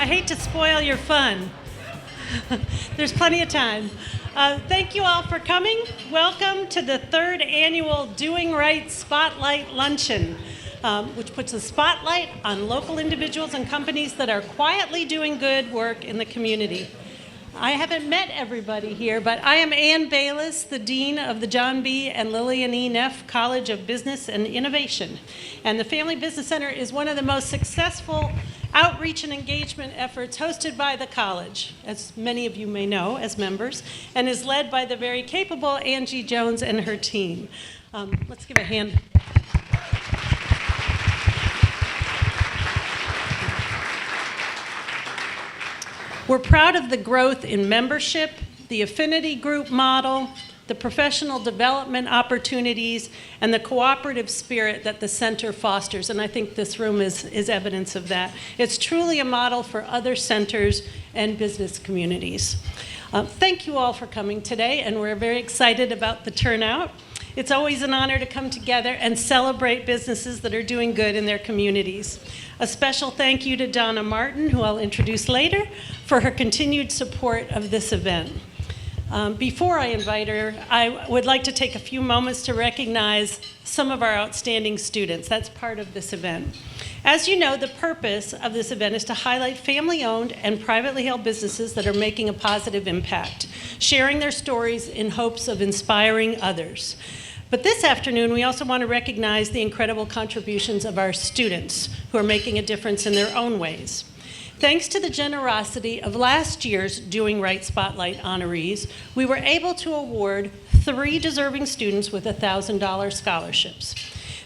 hate to spoil your fun. There's plenty of time. Thank you all for coming. Welcome to the third annual Doing Right Spotlight Luncheon, which puts a spotlight on local individuals and companies that are quietly doing good work in the community. I haven't met everybody here, but I am Ann Bayless, the Dean of the John B. and Lillian E. Neff College of Business and Innovation. And the Family Business Center is one of the most successful outreach and engagement efforts hosted by the college, as many of you may know as members, and is led by the very capable Angie Jones and her team. Let's give a hand. We're proud of the growth in membership, the affinity group model, the professional development opportunities, and the cooperative spirit that the center fosters. And I think this room is evidence of that. It's truly a model for other centers and business communities. Thank you all for coming today, and we're very excited about the turnout. It's always an honor to come together and celebrate businesses that are doing good in their communities. A special thank you to Donna Martin, who I'll introduce later, for her continued support of this event. Before I invite her, I would like to take a few moments to recognize some of our outstanding students. That's part of this event. As you know, the purpose of this event is to highlight family-owned and privately held businesses that are making a positive impact, sharing their stories in hopes of inspiring others. But this afternoon, we also want to recognize the incredible contributions of our students who are making a difference in their own ways. Thanks to the generosity of last year's Doing Right Spotlight honorees, we were able to award 3 deserving students with $1,000 scholarships.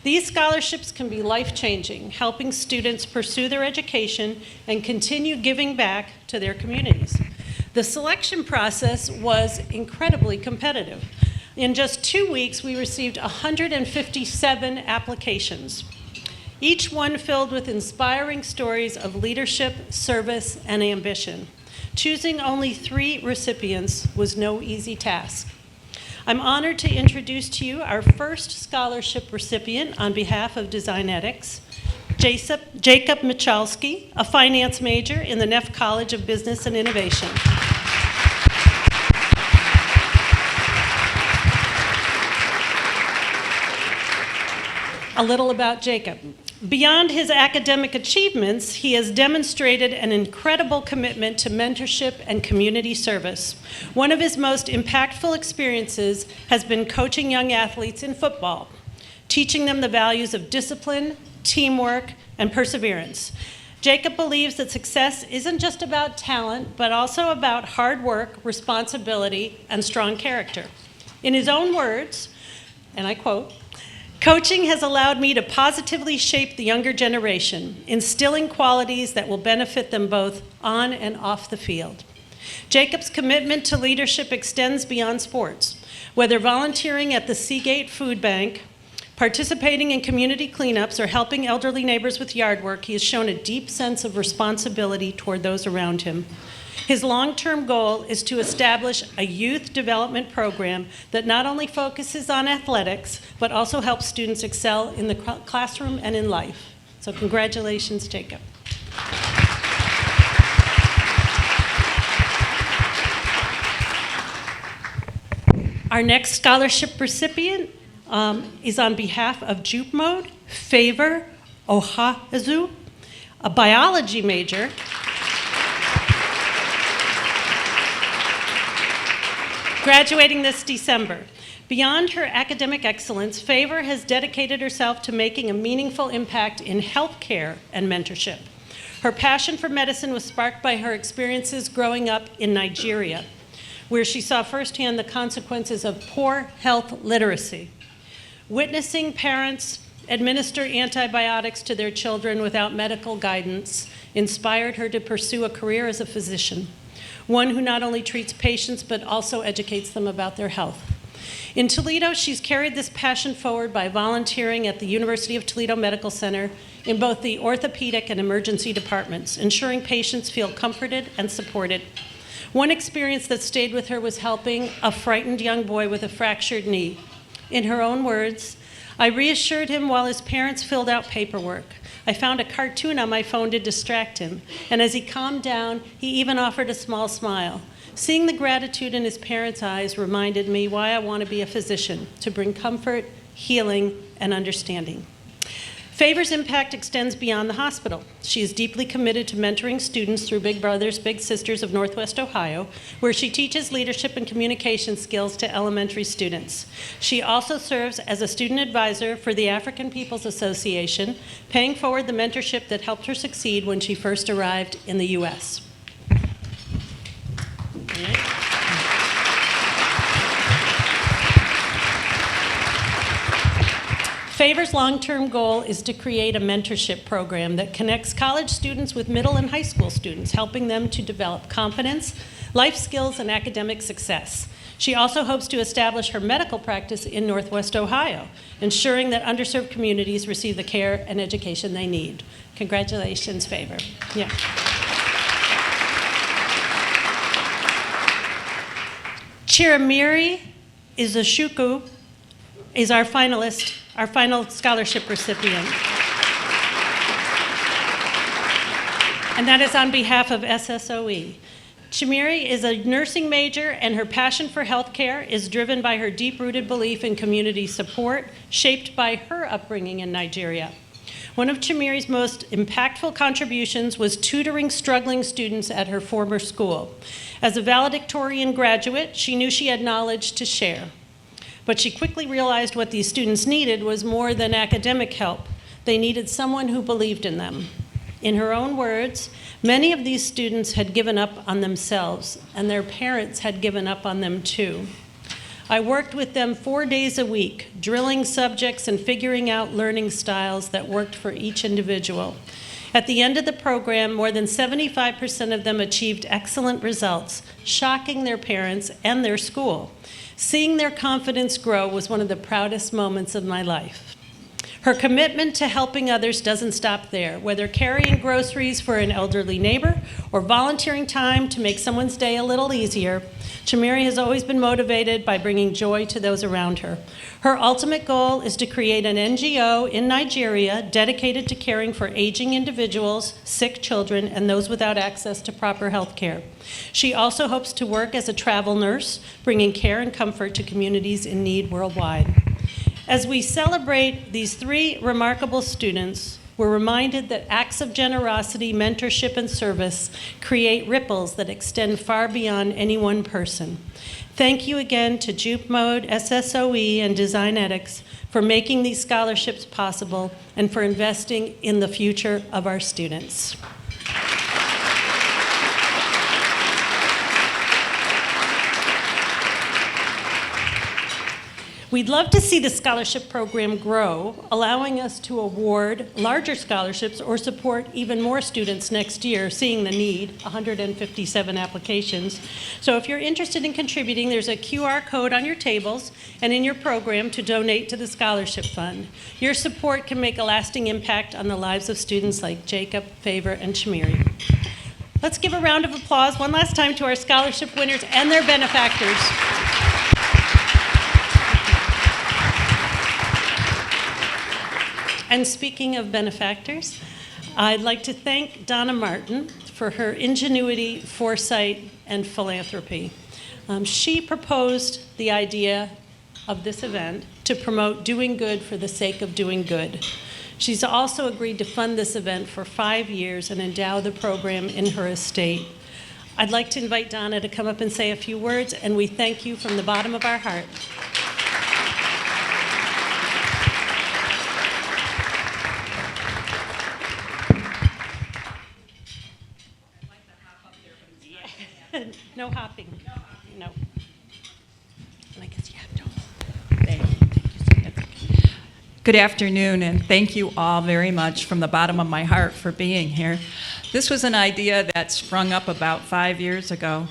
These scholarships can be life-changing, helping students pursue their education and continue giving back to their communities. The selection process was incredibly competitive. In just 2 weeks, we received 157 applications, each one filled with inspiring stories of leadership, service, and ambition. Choosing only 3 recipients was no easy task. I'm honored to introduce to you our first scholarship recipient on behalf of Designetics, Jacob Michalski, a finance major in the Neff College of Business and Innovation. A little about Jacob. Beyond his academic achievements, he has demonstrated an incredible commitment to mentorship and community service. One of his most impactful experiences has been coaching young athletes in football, teaching them the values of discipline, teamwork, and perseverance. Jacob believes that success isn't just about talent, but also about hard work, responsibility, and strong character. In his own words, and I quote, "Coaching has allowed me to positively shape the younger generation, instilling qualities that will benefit them both on and off the field." Jacob's commitment to leadership extends beyond sports. Whether volunteering at the Seagate Food Bank, participating in community cleanups, or helping elderly neighbors with yard work, he has shown a deep sense of responsibility toward those around him. His long-term goal is to establish a youth development program that not only focuses on athletics, but also helps students excel in the classroom and in life. So congratulations, Jacob. Our next scholarship recipient is on behalf of Jupe Mode, Favor Ohazu, a biology major graduating this December. Beyond her academic excellence, Favor has dedicated herself to making a meaningful impact in healthcare and mentorship. Her passion for medicine was sparked by her experiences growing up in Nigeria, where she saw firsthand the consequences of poor health literacy. Witnessing parents administer antibiotics to their children without medical guidance inspired her to pursue a career as a physician, one who not only treats patients but also educates them about their health. In Toledo, she's carried this passion forward by volunteering at the University of Toledo Medical Center in both the orthopedic and emergency departments, ensuring patients feel comforted and supported. One experience that stayed with her was helping a frightened young boy with a fractured knee. In her own words, "I reassured him while his parents filled out paperwork. I found a cartoon on my phone to distract him, and as he calmed down, he even offered a small smile. Seeing the gratitude in his parents' eyes reminded me why I want to be a physician, to bring comfort, healing, and understanding. Favor's impact extends beyond the hospital. She is deeply committed to mentoring students through Big Brothers Big Sisters of Northwest Ohio, where she teaches leadership and communication skills to elementary students. She also serves as a student advisor for the African Peoples Association, paying forward the mentorship that helped her succeed when she first arrived in the U.S. Favor's long-term goal is to create a mentorship program that connects college students with middle and high school students, helping them to develop confidence, life skills, and academic success. She also hopes to establish her medical practice in Northwest Ohio, ensuring that underserved communities receive the care and education they need. Congratulations, Favor. Yeah. Chiramiri Izuchukwu is our finalist, our final scholarship recipient. And that is on behalf of SSOE. Chimiri is a nursing major, and her passion for healthcare is driven by her deep-rooted belief in community support, shaped by her upbringing in Nigeria. One of Chimiri's most impactful contributions was tutoring struggling students at her former school. As a valedictorian graduate, she knew she had knowledge to share. But she quickly realized what these students needed was more than academic help. They needed someone who believed in them. In her own words, many of these students had given up on themselves, and their parents had given up on them too. I worked with them 4 days a week, drilling subjects and figuring out learning styles that worked for each individual. At the end of the program, more than 75% of them achieved excellent results, shocking their parents and their school. Seeing their confidence grow was one of the proudest moments of my life. Her commitment to helping others doesn't stop there. Whether carrying groceries for an elderly neighbor or volunteering time to make someone's day a little easier, Chimiri has always been motivated by bringing joy to those around her. Her ultimate goal is to create an NGO in Nigeria dedicated to caring for aging individuals, sick children, and those without access to proper health care. She also hopes to work as a travel nurse, bringing care and comfort to communities in need worldwide. As we celebrate these 3 remarkable students, we're reminded that acts of generosity, mentorship, and service create ripples that extend far beyond any one person. Thank you again to Jupe Mode, SSOE, and Designetics for making these scholarships possible and for investing in the future of our students. We'd love to see the scholarship program grow, allowing us to award larger scholarships or support even more students next year, seeing the need, 157 applications. So if you're interested in contributing, there's a QR code on your tables and in your program to donate to the scholarship fund. Your support can make a lasting impact on the lives of students like Jacob, Favor, and Chimiri. Let's give a round of applause one last time to our scholarship winners and their benefactors. And speaking of benefactors, I'd like to thank Donna Martin for her ingenuity, foresight, and philanthropy. She proposed the idea of this event to promote doing good for the sake of doing good. She's also agreed to fund this event for 5 years and endow the program in her estate. I'd like to invite Donna to come up and say a few words, and we thank you from the bottom of our heart. No hopping. No. And I guess you have to. Thank you. Good afternoon, and thank you all very much from the bottom of my heart for being here. This was an idea that sprung up about 5 years ago,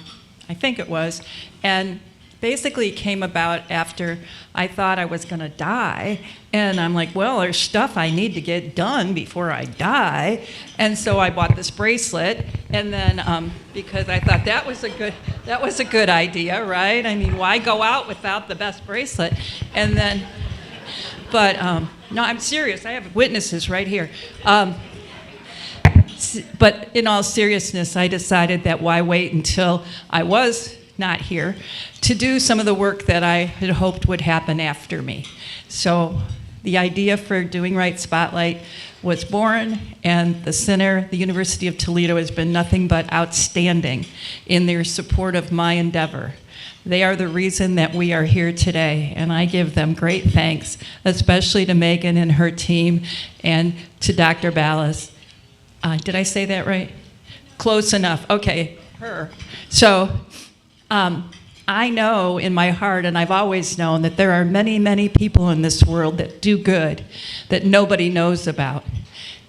I think it was, and basically came about after I thought I was going to die, and I'm like, well, there's stuff I need to get done before I die, and so I bought this bracelet, and then because I thought that was a good idea, right? I mean, why go out without the best bracelet? And then But no, I'm serious. I have witnesses right here. But in all seriousness, I decided that why wait until I was not here to do some of the work that I had hoped would happen after me. So the idea for Doing Right Spotlight was born, and the center, the University of Toledo, has been nothing but outstanding in their support of my endeavor. They are the reason that we are here today, and I give them great thanks, especially to Megan and her team, and to Dr. Ballas. Did I say that right? Close enough. Okay, her. So I know in my heart, and I've always known, that there are many, many people in this world that do good that nobody knows about.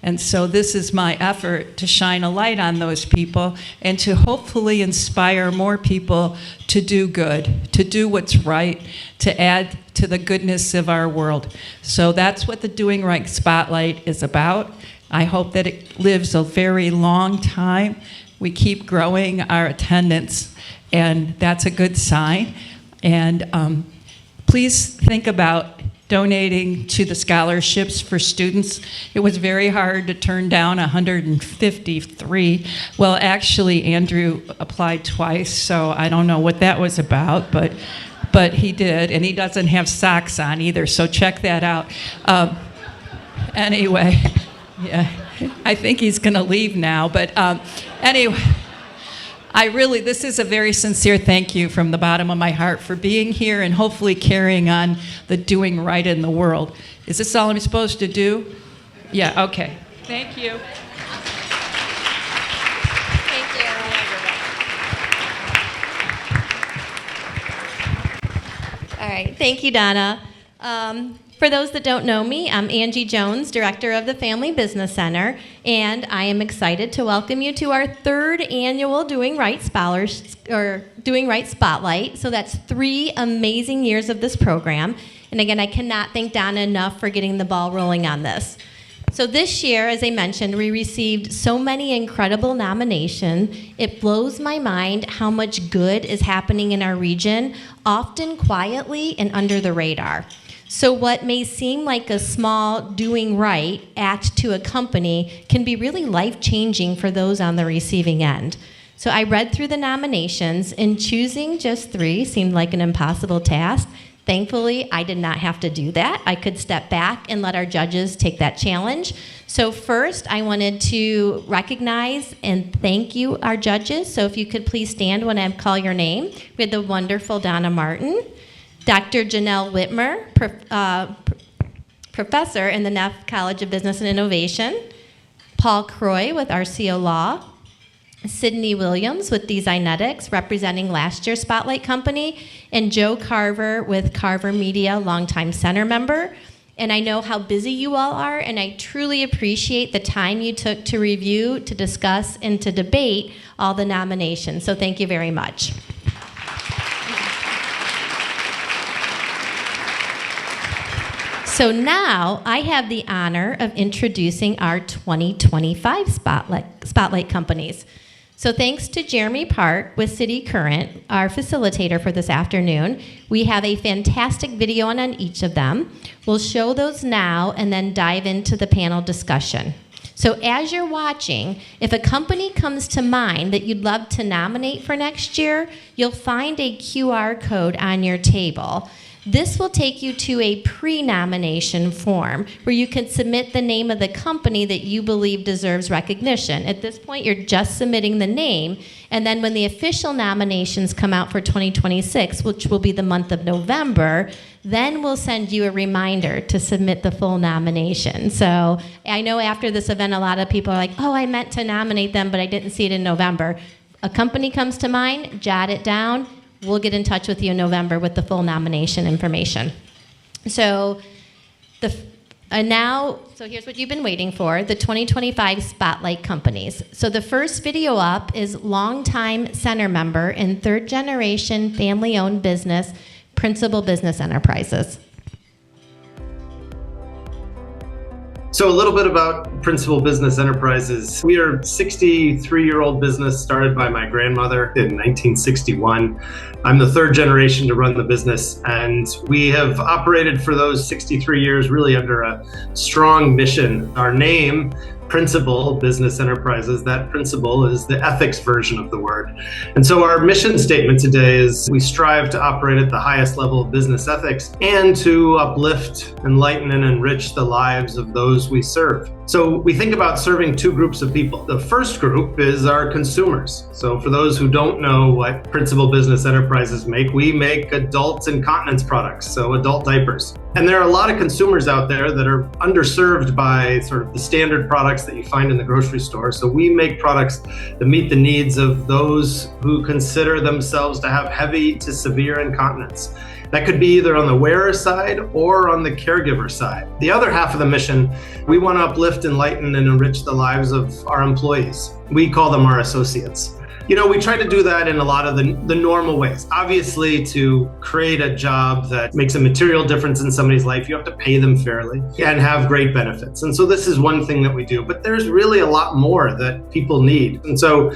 And so this is my effort to shine a light on those people and to hopefully inspire more people to do good, to do what's right, to add to the goodness of our world. So that's what the Doing Right Spotlight is about. I hope that it lives a very long time. We keep growing our attendance, and that's a good sign. And please think about donating to the scholarships for students. It was very hard to turn down 153. Well, actually, Andrew applied twice, so I don't know what that was about, but he did, and he doesn't have socks on either, so check that out. Anyway, yeah, I think he's going to leave now, but anyway. This is a very sincere thank you from the bottom of my heart for being here and hopefully carrying on the doing right in the world. Is this all I'm supposed to do? Yeah, okay. Thank you. Thank you. All right, thank you, Donna. For those that don't know me, I'm Angie Jones, Director of the Family Business Center, and I am excited to welcome you to our third annual Doing Right Doing Right Spotlight. So that's 3 amazing years of this program. And again, I cannot thank Donna enough for getting the ball rolling on this. So this year, as I mentioned, we received so many incredible nominations. It blows my mind how much good is happening in our region, often quietly and under the radar. So what may seem like a small doing right act to a company can be really life-changing for those on the receiving end. So I read through the nominations, and choosing just 3 seemed like an impossible task. Thankfully, I did not have to do that. I could step back and let our judges take that challenge. So first, I wanted to recognize and thank you, our judges. So if you could please stand when I call your name. We had the wonderful Donna Martin, Dr. Janelle Whitmer, professor in the Neff College of Business and Innovation, Paul Croy with RCO Law, Sydney Williams with Designetics, representing last year's Spotlight Company, and Joe Carver with Carver Media, longtime center member. And I know how busy you all are, and I truly appreciate the time you took to review, to discuss, and to debate all the nominations. So thank you very much. So now I have the honor of introducing our 2025 Spotlight companies. So thanks to Jeremy Park with City Current, our facilitator for this afternoon, we have a fantastic video on each of them. We'll show those now and then dive into the panel discussion. So as you're watching, if a company comes to mind that you'd love to nominate for next year, you'll find a QR code on your table. This will take you to a pre-nomination form where you can submit the name of the company that you believe deserves recognition. At this point, you're just submitting the name, and then when the official nominations come out for 2026, which will be the month of November, then we'll send you a reminder to submit the full nomination. So I know after this event, a lot of people are like, oh, I meant to nominate them, but I didn't see it in November. A company comes to mind, jot it down. We'll get in touch with you in November with the full nomination information. So here's what you've been waiting for, the 2025 Spotlight companies. So the first video up is longtime center member in third generation family-owned business, Principal Business Enterprises. So a little bit about Principal Business Enterprises. We are a 63-year-old business started by my grandmother in 1961. I'm the third generation to run the business, and we have operated for those 63 years really under a strong mission. Our name, Principal Business Enterprises, that principle is the ethics version of the word. And so our mission statement today is we strive to operate at the highest level of business ethics and to uplift, enlighten, and enrich the lives of those we serve. So we think about serving two groups of people. The first group is our consumers. So for those who don't know what Principal Business Enterprises make, we make adult incontinence products, so adult diapers. And there are a lot of consumers out there that are underserved by sort of the standard products that you find in the grocery store. So we make products that meet the needs of those who consider themselves to have heavy to severe incontinence. That could be either on the wearer side or on the caregiver side. The other half of the mission, we want to uplift, enlighten, and enrich the lives of our employees. We call them our associates. You know, we try to do that in a lot of the normal ways. Obviously, to create a job that makes a material difference in somebody's life, you have to pay them fairly and have great benefits. And so this is one thing that we do, but there's really a lot more that people need. And so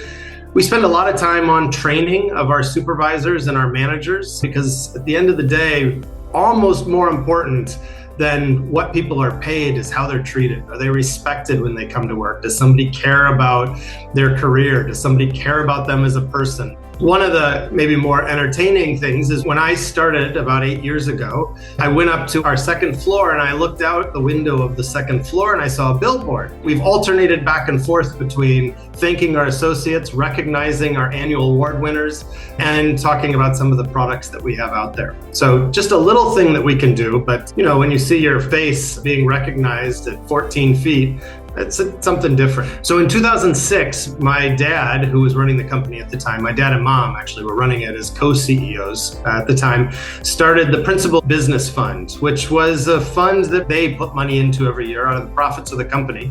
we spend a lot of time on training of our supervisors and our managers, because at the end of the day, almost more important than what people are paid is how they're treated. Are they respected when they come to work? Does somebody care about their career? Does somebody care about them as a person? One of the maybe more entertaining things is when I started about 8 years ago, I went up to our second floor and I looked out the window of the second floor and I saw a billboard. We've alternated back and forth between thanking our associates, recognizing our annual award winners, and talking about some of the products that we have out there. So just a little thing that we can do, but you know, when you see your face being recognized at 14 feet, it's something different. So in 2006, my dad, who was running the company at the time, my dad and mom actually were running it as co-CEOs at the time, started the Principal Business Fund, which was a fund that they put money into every year out of the profits of the company.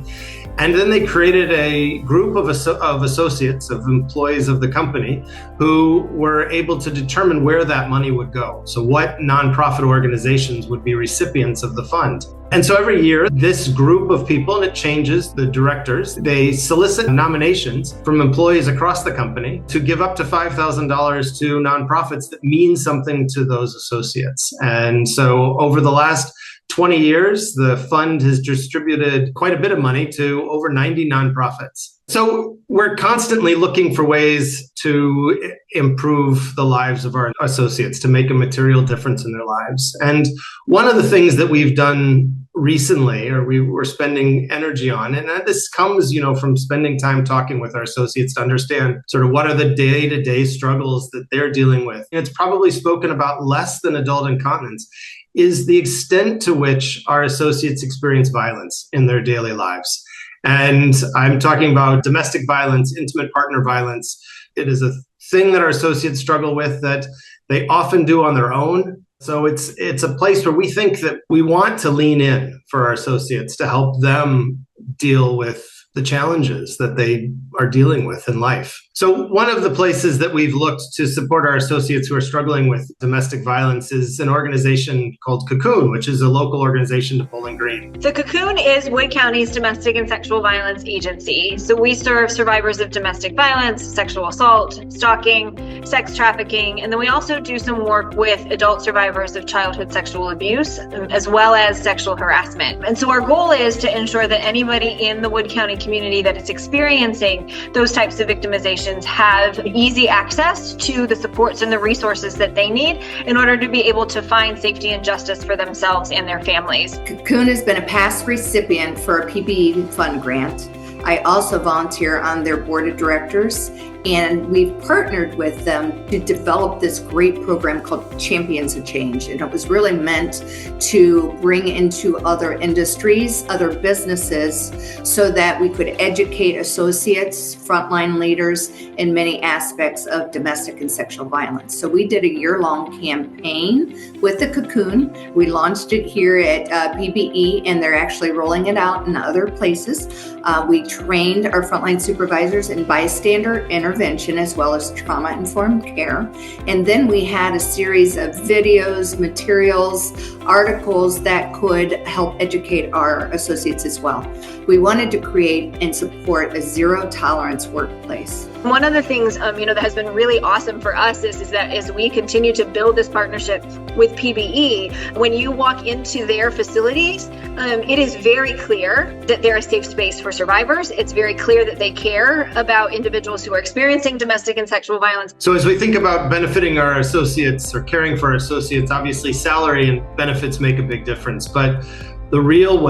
And then they created a group of associates, of employees of the company, who were able to determine where that money would go. So what nonprofit organizations would be recipients of the fund. And so every year, this group of people, and it changes, the directors, they solicit nominations from employees across the company to give up to $5,000 to nonprofits that mean something to those associates. And so over the last 20 years, the fund has distributed quite a bit of money to over 90 nonprofits. So we're constantly looking for ways to improve the lives of our associates, to make a material difference in their lives. And one of the things that we've done recently, or we were spending energy on, and this comes, you know, from spending time talking with our associates to understand sort of what are the day-to-day struggles that they're dealing with. And it's probably spoken about less than adult incontinence, is the extent to which our associates experience violence in their daily lives. And I'm talking about domestic violence, intimate partner violence. It is a thing that our associates struggle with that they often do on their own. So it's a place where we think that we want to lean in for our associates to help them deal with the challenges that they are dealing with in life. So one of the places that we've looked to support our associates who are struggling with domestic violence is an organization called Cocoon, which is a local organization to Bowling Green. So Cocoon is Wood County's domestic and sexual violence agency. So we serve survivors of domestic violence, sexual assault, stalking, sex trafficking, and then we also do some work with adult survivors of childhood sexual abuse, as well as sexual harassment. And so our goal is to ensure that anybody in the Wood County community that is experiencing those types of victimizations have easy access to the supports and the resources that they need in order to be able to find safety and justice for themselves and their families. Cocoon has been a past recipient for a PPE fund grant. I also volunteer on their board of directors, and we've partnered with them to develop this great program called Champions of Change. And it was really meant to bring into other industries, other businesses, so that we could educate associates, frontline leaders in many aspects of domestic and sexual violence. So we did a year-long campaign with the Cocoon. We launched it here at PBE, and they're actually rolling it out in other places. We trained our frontline supervisors in bystander, intervention, intervention as well as trauma-informed care. And then we had a series of videos, materials, articles that could help educate our associates as well. We wanted to create and support a zero-tolerance workplace. One of the things, that has been really awesome for us is that as we continue to build this partnership with PBE, when you walk into their facilities, it is very clear that they're a safe space for survivors. It's very clear that they care about individuals who are experiencing domestic and sexual violence. So as we think about benefiting our associates or caring for our associates, obviously salary and benefits make a big difference. But the real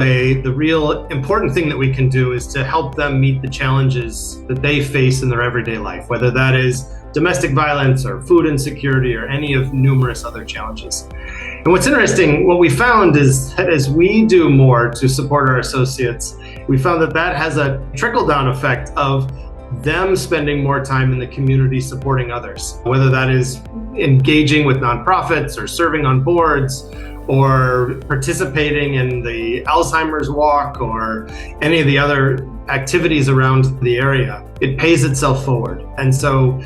important thing that we can do is to help them meet the challenges that they face in their everyday life, whether that is domestic violence or food insecurity or any of numerous other challenges. And what's interesting, what we found is that as we do more to support our associates, we found that has a trickle-down effect of them spending more time in the community supporting others, whether that is engaging with nonprofits or serving on boards or participating in the Alzheimer's Walk or any of the other activities around the area. It pays itself forward. And so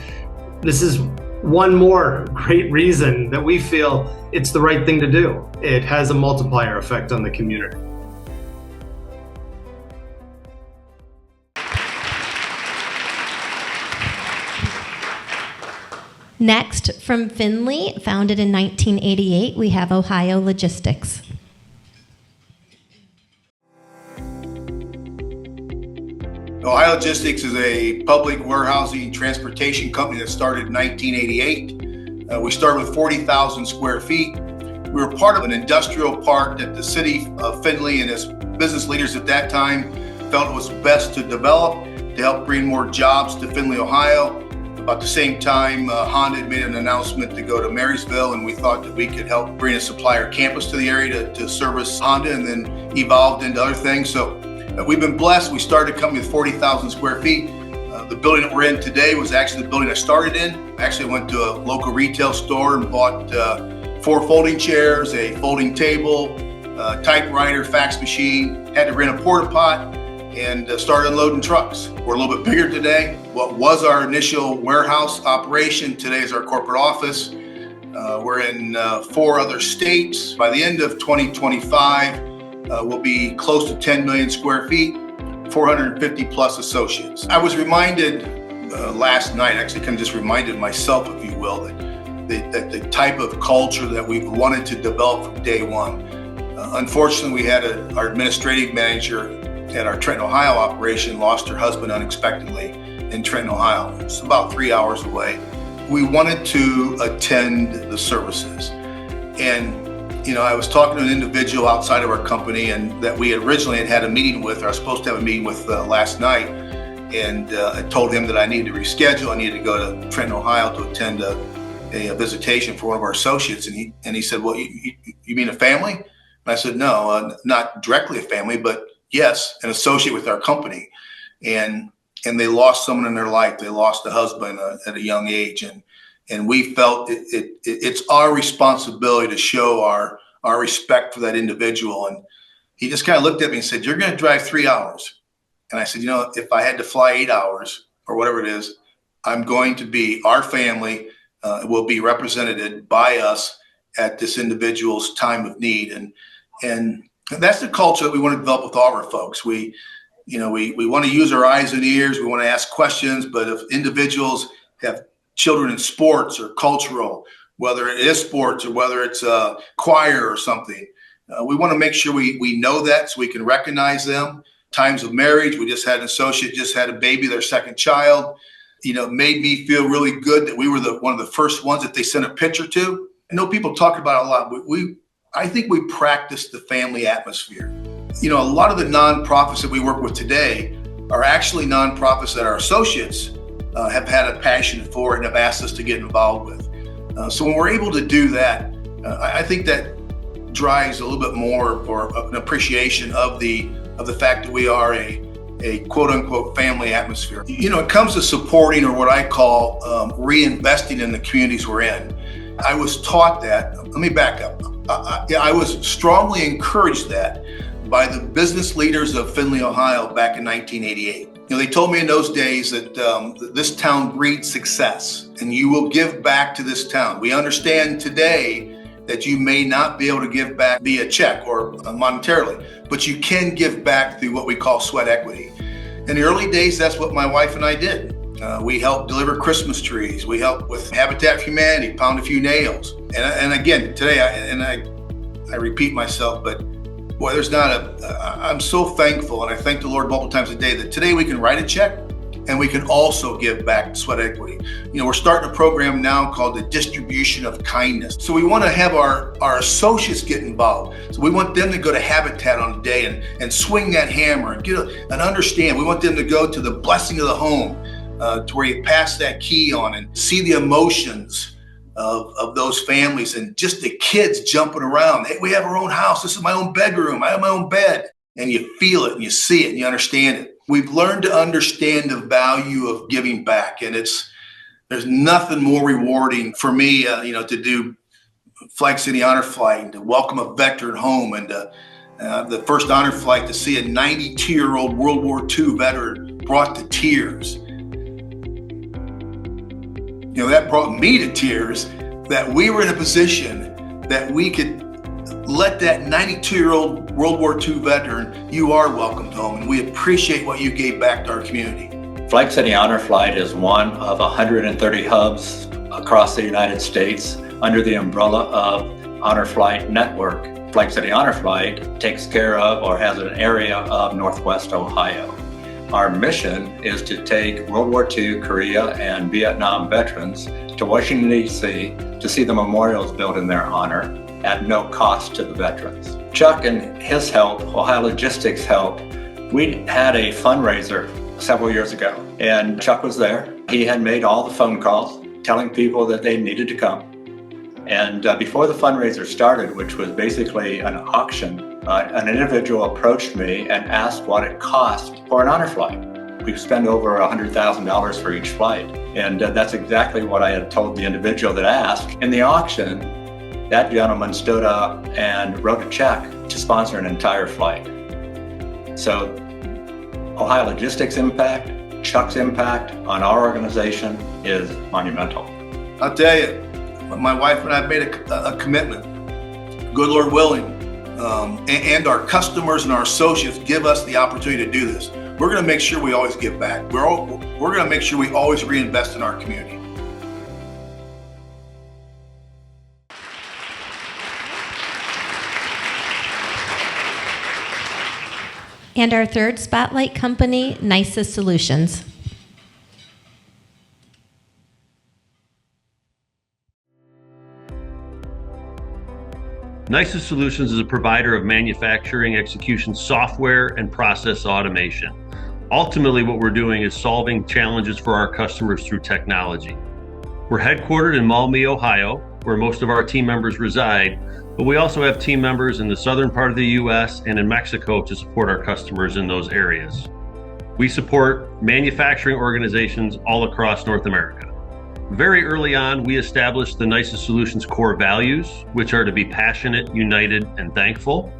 this is one more great reason that we feel it's the right thing to do. It has a multiplier effect on the community. Next, from Findlay, founded in 1988, we have Ohio Logistics. Ohio Logistics is a public warehousing transportation company that started in 1988. We started with 40,000 square feet. We were part of an industrial park that the city of Findlay and its business leaders at that time felt it was best to develop to help bring more jobs to Findlay, Ohio. About the same time, Honda had made an announcement to go to Marysville, and we thought that we could help bring a supplier campus to the area to service Honda, and then evolved into other things. So we've been blessed. We started a company with 40,000 square feet. The building that we're in today was actually the building I started in. I actually went to a local retail store and bought 4 folding chairs, a folding table, a typewriter, fax machine, had to rent a porta pot, and started unloading trucks. We're a little bit bigger today. What was our initial warehouse operation today is our corporate office. We're in 4 other states. By the end of 2025, we'll be close to 10 million square feet, 450 plus associates. I was reminded last night, actually kind of just reminded myself, if you will, that the type of culture that we've wanted to develop from day one. Unfortunately, we had our administrative manager at our Trenton, Ohio operation lost her husband unexpectedly in Trenton, Ohio. It's about 3 hours away. We wanted to attend the services. And, I was talking to an individual outside of our company and that we originally had a meeting with, or I was supposed to have a meeting with last night. And I told him that I needed to reschedule. I needed to go to Trenton, Ohio to attend a visitation for one of our associates. And he said, well, you mean a family? And I said, no, not directly a family, but yes, an associate with our company. And they lost someone in their life. They lost a husband at a young age. And we felt it's our responsibility to show our respect for that individual. And he just kind of looked at me and said, you're going to drive 3 hours. And I said, if I had to fly 8 hours or whatever it is, I'm going to be, our family will be represented by us at this individual's time of need. And that's the culture that we want to develop with all of our folks. We want to use our eyes and ears. We want to ask questions. But if individuals have children in sports or cultural, whether it is sports or whether it's a choir or something, we want to make sure we know that so we can recognize them. Times of marriage, we just had an associate just had a baby, their second child. It made me feel really good that we were one of the first ones that they sent a picture to. I know people talk about it a lot. I think we practice the family atmosphere. A lot of the nonprofits that we work with today are actually nonprofits that our associates have had a passion for and have asked us to get involved with. So when we're able to do that, I think that drives a little bit more or an appreciation of the fact that we are a quote unquote family atmosphere. It comes to supporting, or what I call reinvesting in the communities we're in. I was taught that, let me back up. I was strongly encouraged that by the business leaders of Findlay, Ohio back in 1988. They told me in those days that this town breeds success and you will give back to this town. We understand today that you may not be able to give back via check or monetarily, but you can give back through what we call sweat equity. In the early days, that's what my wife and I did. We helped deliver Christmas trees. We helped with Habitat for Humanity, pound a few nails. And again, today, I repeat myself, but boy, I'm so thankful, and I thank the Lord multiple times a day that today we can write a check and we can also give back sweat equity. We're starting a program now called the Distribution of Kindness. So we want to have our associates get involved. So we want them to go to Habitat on a day and swing that hammer and understand. We want them to go to the Blessing of the Home, to where you pass that key on and see the emotions of those families and just the kids jumping around. Hey, we have our own house. This is my own bedroom. I have my own bed. And you feel it and you see it and you understand it. We've learned to understand the value of giving back. And there's nothing more rewarding for me, to do Flag City Honor Flight and to welcome a veteran home, and the first honor flight to see a 92-year-old World War II veteran brought to tears. That brought me to tears, that we were in a position that we could let that 92-year-old World War II veteran, you are welcomed home, and we appreciate what you gave back to our community. Flag City Honor Flight is one of 130 hubs across the United States under the umbrella of Honor Flight Network. Flag City Honor Flight takes care of or has an area of Northwest Ohio. Our mission is to take World War II, Korea, and Vietnam veterans to Washington, D.C. to see the memorials built in their honor at no cost to the veterans. Chuck and his help, Ohio Logistics help, we had a fundraiser several years ago, and Chuck was there. He had made all the phone calls telling people that they needed to come. And before the fundraiser started, which was basically an auction, an individual approached me and asked what it cost for an honor flight. We spend over $100,000 for each flight. And that's exactly what I had told the individual that asked. In the auction, that gentleman stood up and wrote a check to sponsor an entire flight. So Ohio Logistics' impact, Chuck's impact on our organization is monumental. I'll tell you, my wife and I made a commitment, good Lord willing, and our customers and our associates give us the opportunity to do this. We're going to make sure we always give back. We're going to make sure we always reinvest in our community. And our third spotlight company, Nysa Solutions. Nysa Solutions is a provider of manufacturing execution software and process automation. Ultimately, what we're doing is solving challenges for our customers through technology. We're headquartered in Maumee, Ohio, where most of our team members reside, but we also have team members in the southern part of the U.S. and in Mexico to support our customers in those areas. We support manufacturing organizations all across North America. Very early on, we established the Nysa Solutions core values, which are to be passionate, united, and thankful.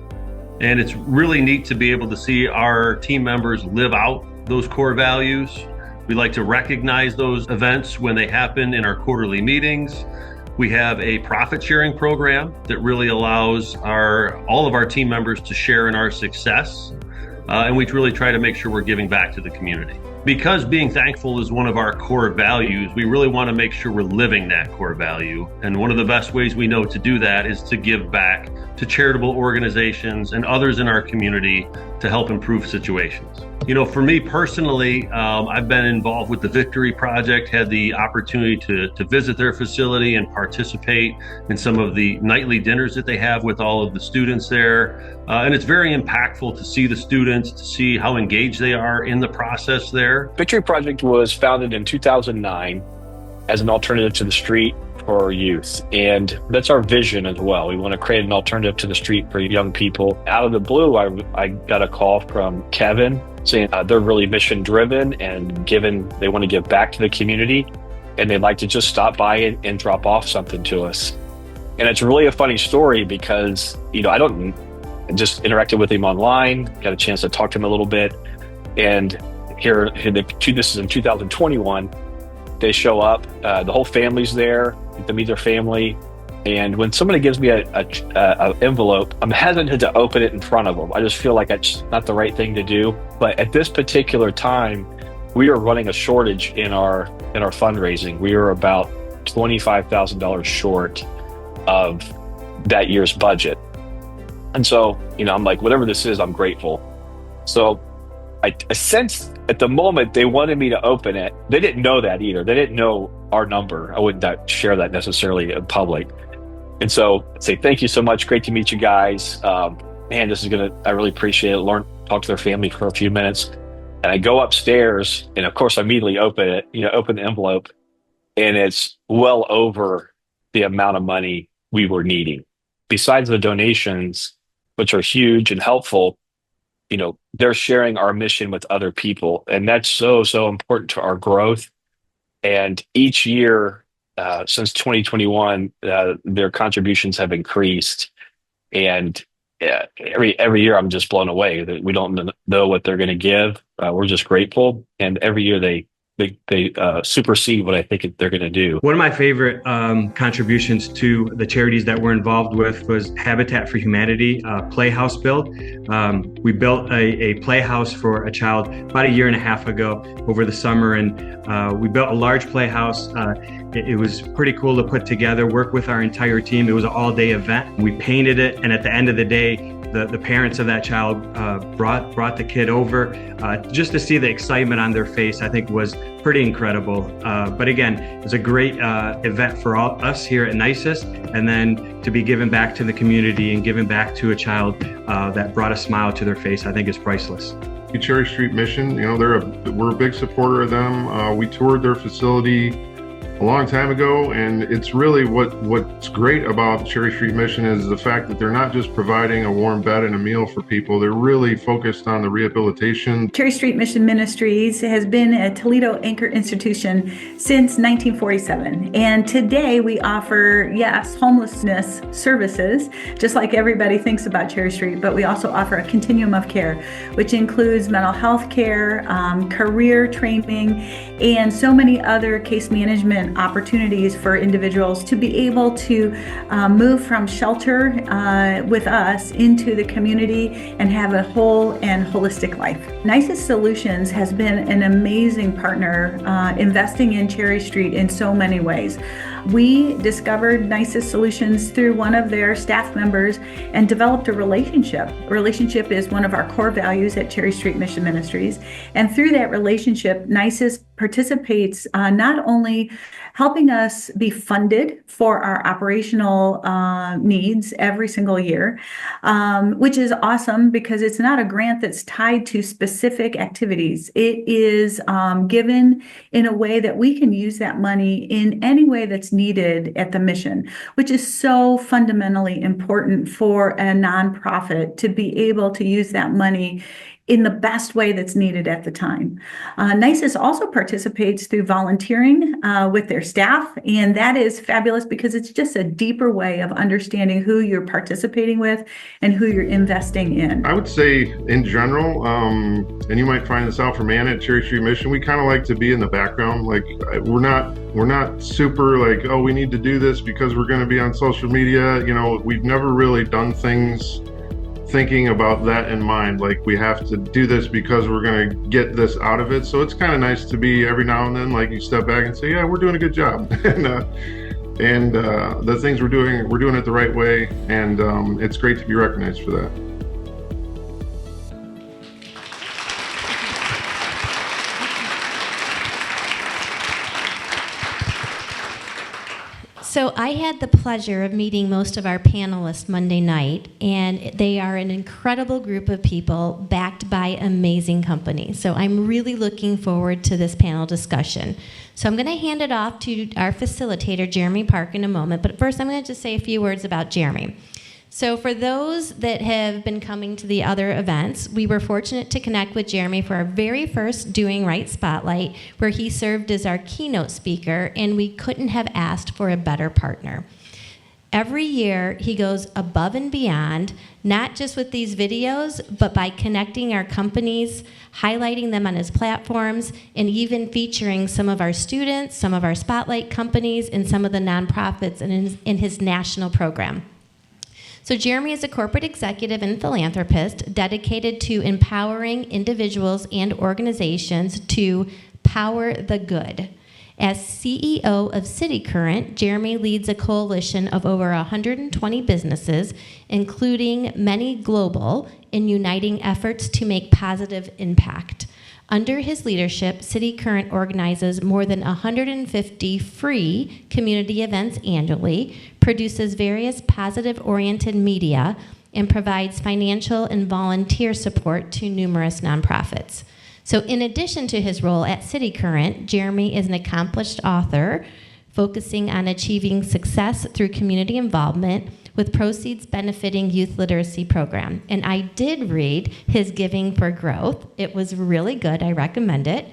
And it's really neat to be able to see our team members live out those core values. We like to recognize those events when they happen in our quarterly meetings. We have a profit sharing program that really allows all of our team members to share in our success. And we really try to make sure we're giving back to the community. Because being thankful is one of our core values, we really want to make sure we're living that core value. And one of the best ways we know to do that is to give back to charitable organizations and others in our community to help improve situations. You know, for me personally, I've been involved with the Victory Project, had the opportunity to visit their facility and participate in some of the nightly dinners that they have with all of the students there. And it's very impactful to see the students, to see how engaged they are in the process there. Victory Project was founded in 2009 as an alternative to the street for youth. And that's our vision as well. We want to create an alternative to the street for young people. Out of the blue, I got a call from Kevin saying they're really mission driven and they want to give back to the community and they'd like to just stop by and drop off something to us. And it's really a funny story because, I don't just interacted with him online, got a chance to talk to him a little bit. And this is in 2021, they show up, the whole family's there, get to meet their family. And when somebody gives me an envelope, I'm hesitant to open it in front of them. I just feel like that's not the right thing to do. But at this particular time, we are running a shortage in our fundraising. We are about $25,000 short of that year's budget. And so, I'm like, whatever this is, I'm grateful. So I sensed at the moment they wanted me to open it. They didn't know that either. They didn't know our number. I would not share that necessarily in public. And so I'd say, thank you so much. Great to meet you guys. Man, I really appreciate it. Talk to their family for a few minutes. And I go upstairs and of course I immediately open the envelope, and it's well over the amount of money we were needing. Besides the donations, which are huge and helpful, they're sharing our mission with other people. And that's so, so important to our growth. And each year since 2021, their contributions have increased. And every year I'm just blown away that we don't know what they're going to give. We're just grateful. And every year they supersede what I think they're going to do. One of my favorite contributions to the charities that we're involved with was Habitat for Humanity Playhouse build. We built a playhouse for a child about a year and a half ago over the summer, and we built a large playhouse. It was pretty cool to put together, work with our entire team. It was an all-day event. We painted it, and at the end of the day, the parents of that child brought the kid over just to see the excitement on their face. I think was pretty incredible. But again, it was a great event for all us here at NYSUS, and then to be given back to the community and given back to a child that brought a smile to their face, I think is priceless. Cherry Street Mission, we're a big supporter of them. We toured their facility a long time ago, and it's really what's great about Cherry Street Mission is the fact that they're not just providing a warm bed and a meal for people. They're really focused on the rehabilitation. Cherry Street Mission Ministries has been a Toledo anchor institution since 1947, and today we offer, homelessness services, just like everybody thinks about Cherry Street, but we also offer a continuum of care, which includes mental health care, career training, and so many other case management opportunities for individuals to be able to move from shelter with us into the community and have a whole and holistic life. NYSUS Solutions has been an amazing partner investing in Cherry Street in so many ways. We discovered NYSUS Solutions through one of their staff members and developed a relationship. A relationship is one of our core values at Cherry Street Mission Ministries. And through that relationship, NYSUS participates not only helping us be funded for our operational needs every single year, which is awesome because it's not a grant that's tied to specific activities. It is given in a way that we can use that money in any way that's needed at the mission, which is so fundamentally important for a nonprofit to be able to use that money in the best way that's needed at the time. NYSUS also participates through volunteering with their staff, and that is fabulous because it's just a deeper way of understanding who you're participating with and who you're investing in. I would say in general, and you might find this out from Anna at Cherry Street Mission, we kind of like to be in the background. Like we're not super like, oh, we need to do this because we're going to be on social media. We've never really done things thinking about that in mind, like we have to do this because we're going to get this out of it. So it's kind of nice to be every now and then, like you step back and say, yeah, we're doing a good job. and the things we're doing it the right way. And it's great to be recognized for that. So I had the pleasure of meeting most of our panelists Monday night, and they are an incredible group of people backed by amazing companies. So I'm really looking forward to this panel discussion. So I'm going to hand it off to our facilitator, Jeremy Park, in a moment. But first, I'm going to just say a few words about Jeremy. So for those that have been coming to the other events, we were fortunate to connect with Jeremy for our very first Doing Right Spotlight, where he served as our keynote speaker, and we couldn't have asked for a better partner. Every year, he goes above and beyond, not just with these videos, but by connecting our companies, highlighting them on his platforms, and even featuring some of our students, some of our spotlight companies, and some of the nonprofits in his national program. So Jeremy is a corporate executive and philanthropist dedicated to empowering individuals and organizations to power the good. As CEO of CityCurrent, Jeremy leads a coalition of over 120 businesses, including many global, in uniting efforts to make positive impact. Under his leadership, CityCurrent organizes more than 150 free community events annually, produces various positive-oriented media, and provides financial and volunteer support to numerous nonprofits. So in addition to his role at CityCurrent, Jeremy is an accomplished author focusing on achieving success through community involvement with proceeds benefiting youth literacy program. And I did read his Giving for Growth. It was really good. I recommend it.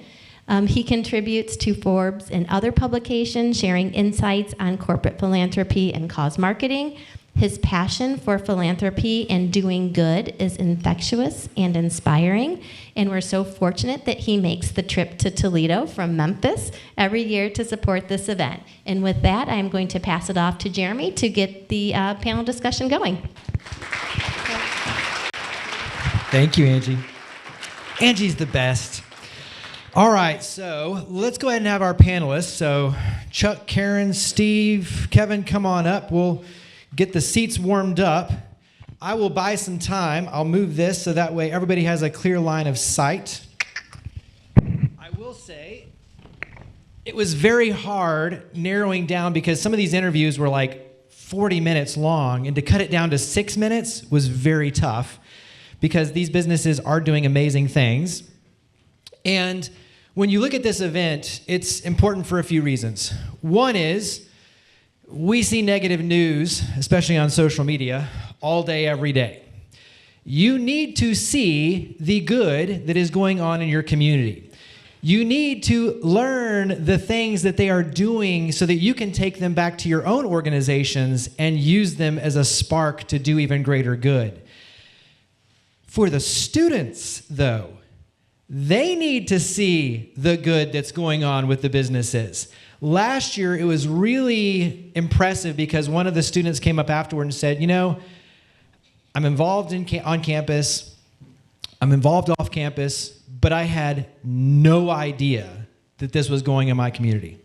He contributes to Forbes and other publications, sharing insights on corporate philanthropy and cause marketing. His passion for philanthropy and doing good is infectious and inspiring, and we're so fortunate that he makes the trip to Toledo from Memphis every year to support this event. And with that, I'm going to pass it off to Jeremy to get the panel discussion going. Thank you, Angie. Angie's the best. All right, so let's go ahead and have our panelists. So Chuck, Karen, Steve, Kevin, come on up. We'll get the seats warmed up. I will buy some time. I'll move this so that way everybody has a clear line of sight. I will say it was very hard narrowing down because some of these interviews were like 40 minutes long, and to cut it down to 6 minutes was very tough because these businesses are doing amazing things. And when you look at this event, it's important for a few reasons. One is we see negative news, especially on social media, all day, every day. You need to see the good that is going on in your community. You need to learn the things that they are doing so that you can take them back to your own organizations and use them as a spark to do even greater good. For the students, though, they need to see the good that's going on with the businesses. Last year, it was really impressive because one of the students came up afterward and said, you know, I'm involved on campus, I'm involved off campus, but I had no idea that this was going in my community.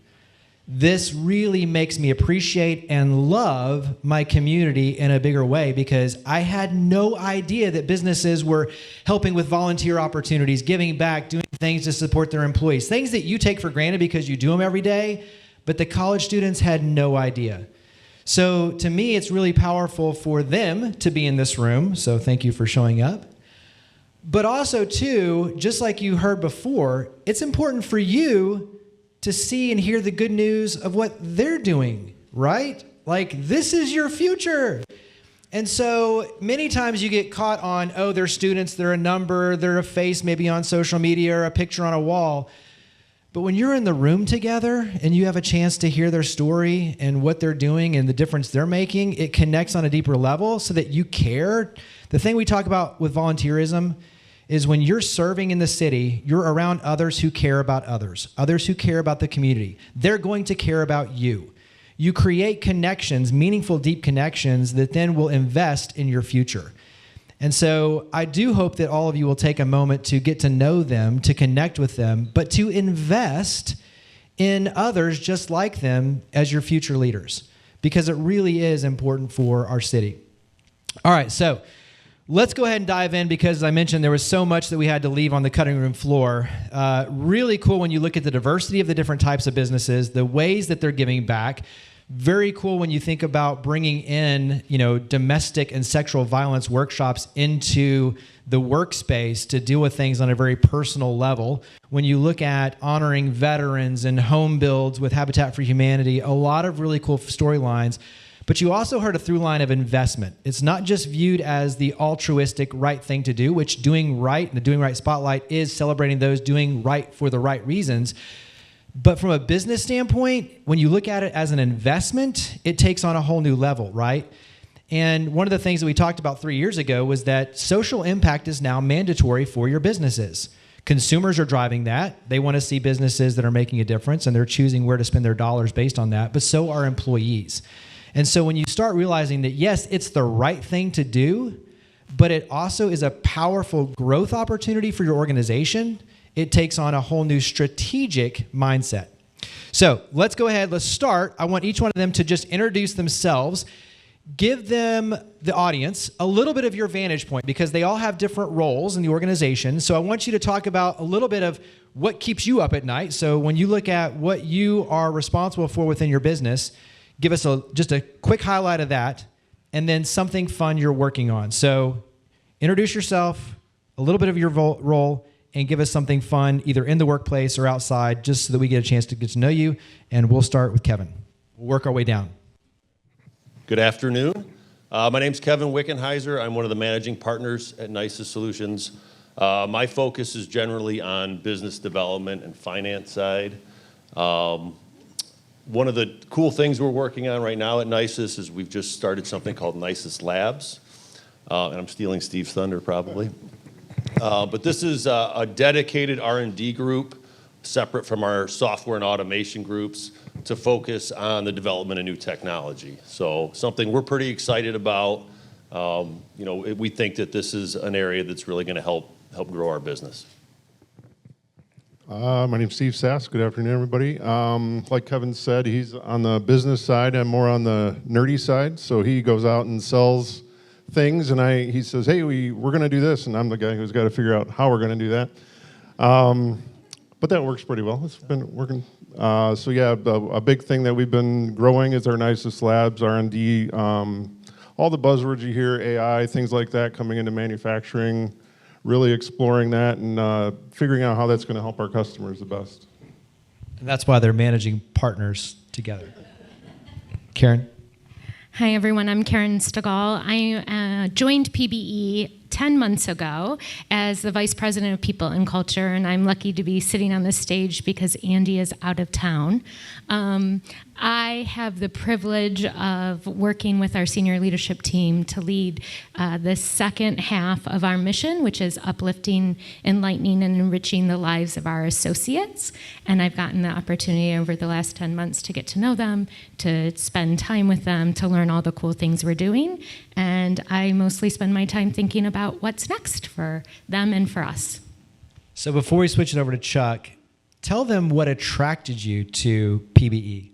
This really makes me appreciate and love my community in a bigger way because I had no idea that businesses were helping with volunteer opportunities, giving back, doing things to support their employees, things that you take for granted because you do them every day, but the college students had no idea. So to me, it's really powerful for them to be in this room, so thank you for showing up. But also, too, just like you heard before, it's important for you to see and hear the good news of what they're doing, right? Like, this is your future. And so many times you get caught on, oh, they're students, they're a number, they're a face maybe on social media or a picture on a wall. But when you're in the room together and you have a chance to hear their story and what they're doing and the difference they're making, it connects on a deeper level so that you care. The thing we talk about with volunteerism is when you're serving in the city, you're around others who care about others who care about the community. They're going to care about you. You create connections, meaningful, deep connections that then will invest in your future. And so I do hope that all of you will take a moment to get to know them, to connect with them, but to invest in others just like them as your future leaders, because it really is important for our city. All right, so let's go ahead and dive in because, as I mentioned, there was so much that we had to leave on the cutting room floor. Really cool when you look at the diversity of the different types of businesses, the ways that they're giving back. Very cool when you think about bringing in, domestic and sexual violence workshops into the workspace to deal with things on a very personal level. When you look at honoring veterans and home builds with Habitat for Humanity, a lot of really cool storylines. But you also heard a through line of investment. It's not just viewed as the altruistic right thing to do, which doing right, and the Doing Right Spotlight is celebrating those doing right for the right reasons. But from a business standpoint, when you look at it as an investment, it takes on a whole new level, right? And one of the things that we talked about 3 years ago was that social impact is now mandatory for your businesses. Consumers are driving that. They want to see businesses that are making a difference, and they're choosing where to spend their dollars based on that, but so are employees. And so when you start realizing that, yes, it's the right thing to do, but it also is a powerful growth opportunity for your organization, it takes on a whole new strategic mindset. So let's go ahead, let's start. I want each one of them to just introduce themselves. Give them, the audience, a little bit of your vantage point because they all have different roles in the organization. So I want you to talk about a little bit of what keeps you up at night. So when you look at what you are responsible for within your business, give us just a quick highlight of that and then something fun you're working on. So introduce yourself, a little bit of your role, and give us something fun either in the workplace or outside just so that we get a chance to get to know you. And we'll start with Kevin. We'll work our way down. Good afternoon. My name's Kevin Wickenheiser. I'm one of the managing partners at NISIS Solutions. My focus is generally on business development and finance side. One of the cool things we're working on right now at NISIS is we've just started something called NISIS Labs. And I'm stealing Steve's thunder probably. But this is a dedicated R&D group separate from our software and automation groups to focus on the development of new technology. So something we're pretty excited about. We think that this is an area that's really going to help grow our business. My name's Steve Sass. Good afternoon, everybody. Like Kevin said, he's on the business side. I'm more on the nerdy side. So he goes out and sells things, and he says, hey, we're going to do this, and I'm the guy who's got to figure out how we're going to do that. But that works pretty well. It's been working. So yeah, a big thing that we've been growing is our NISIS Labs, R&D, all the buzzwords you hear, AI, things like that coming into manufacturing, really exploring that and figuring out how that's going to help our customers the best. And that's why they're managing partners together. Karen? Hi, everyone. I'm Karen Stegall. I joined PBE 10 months ago as the Vice President of People and Culture, and I'm lucky to be sitting on this stage because Andy is out of town. I have the privilege of working with our senior leadership team to lead the second half of our mission, which is uplifting, enlightening, and enriching the lives of our associates. And I've gotten the opportunity over the last 10 months to get to know them, to spend time with them, to learn all the cool things we're doing. And I mostly spend my time thinking about what's next for them and for us. So before we switch it over to Chuck, tell them what attracted you to PBE.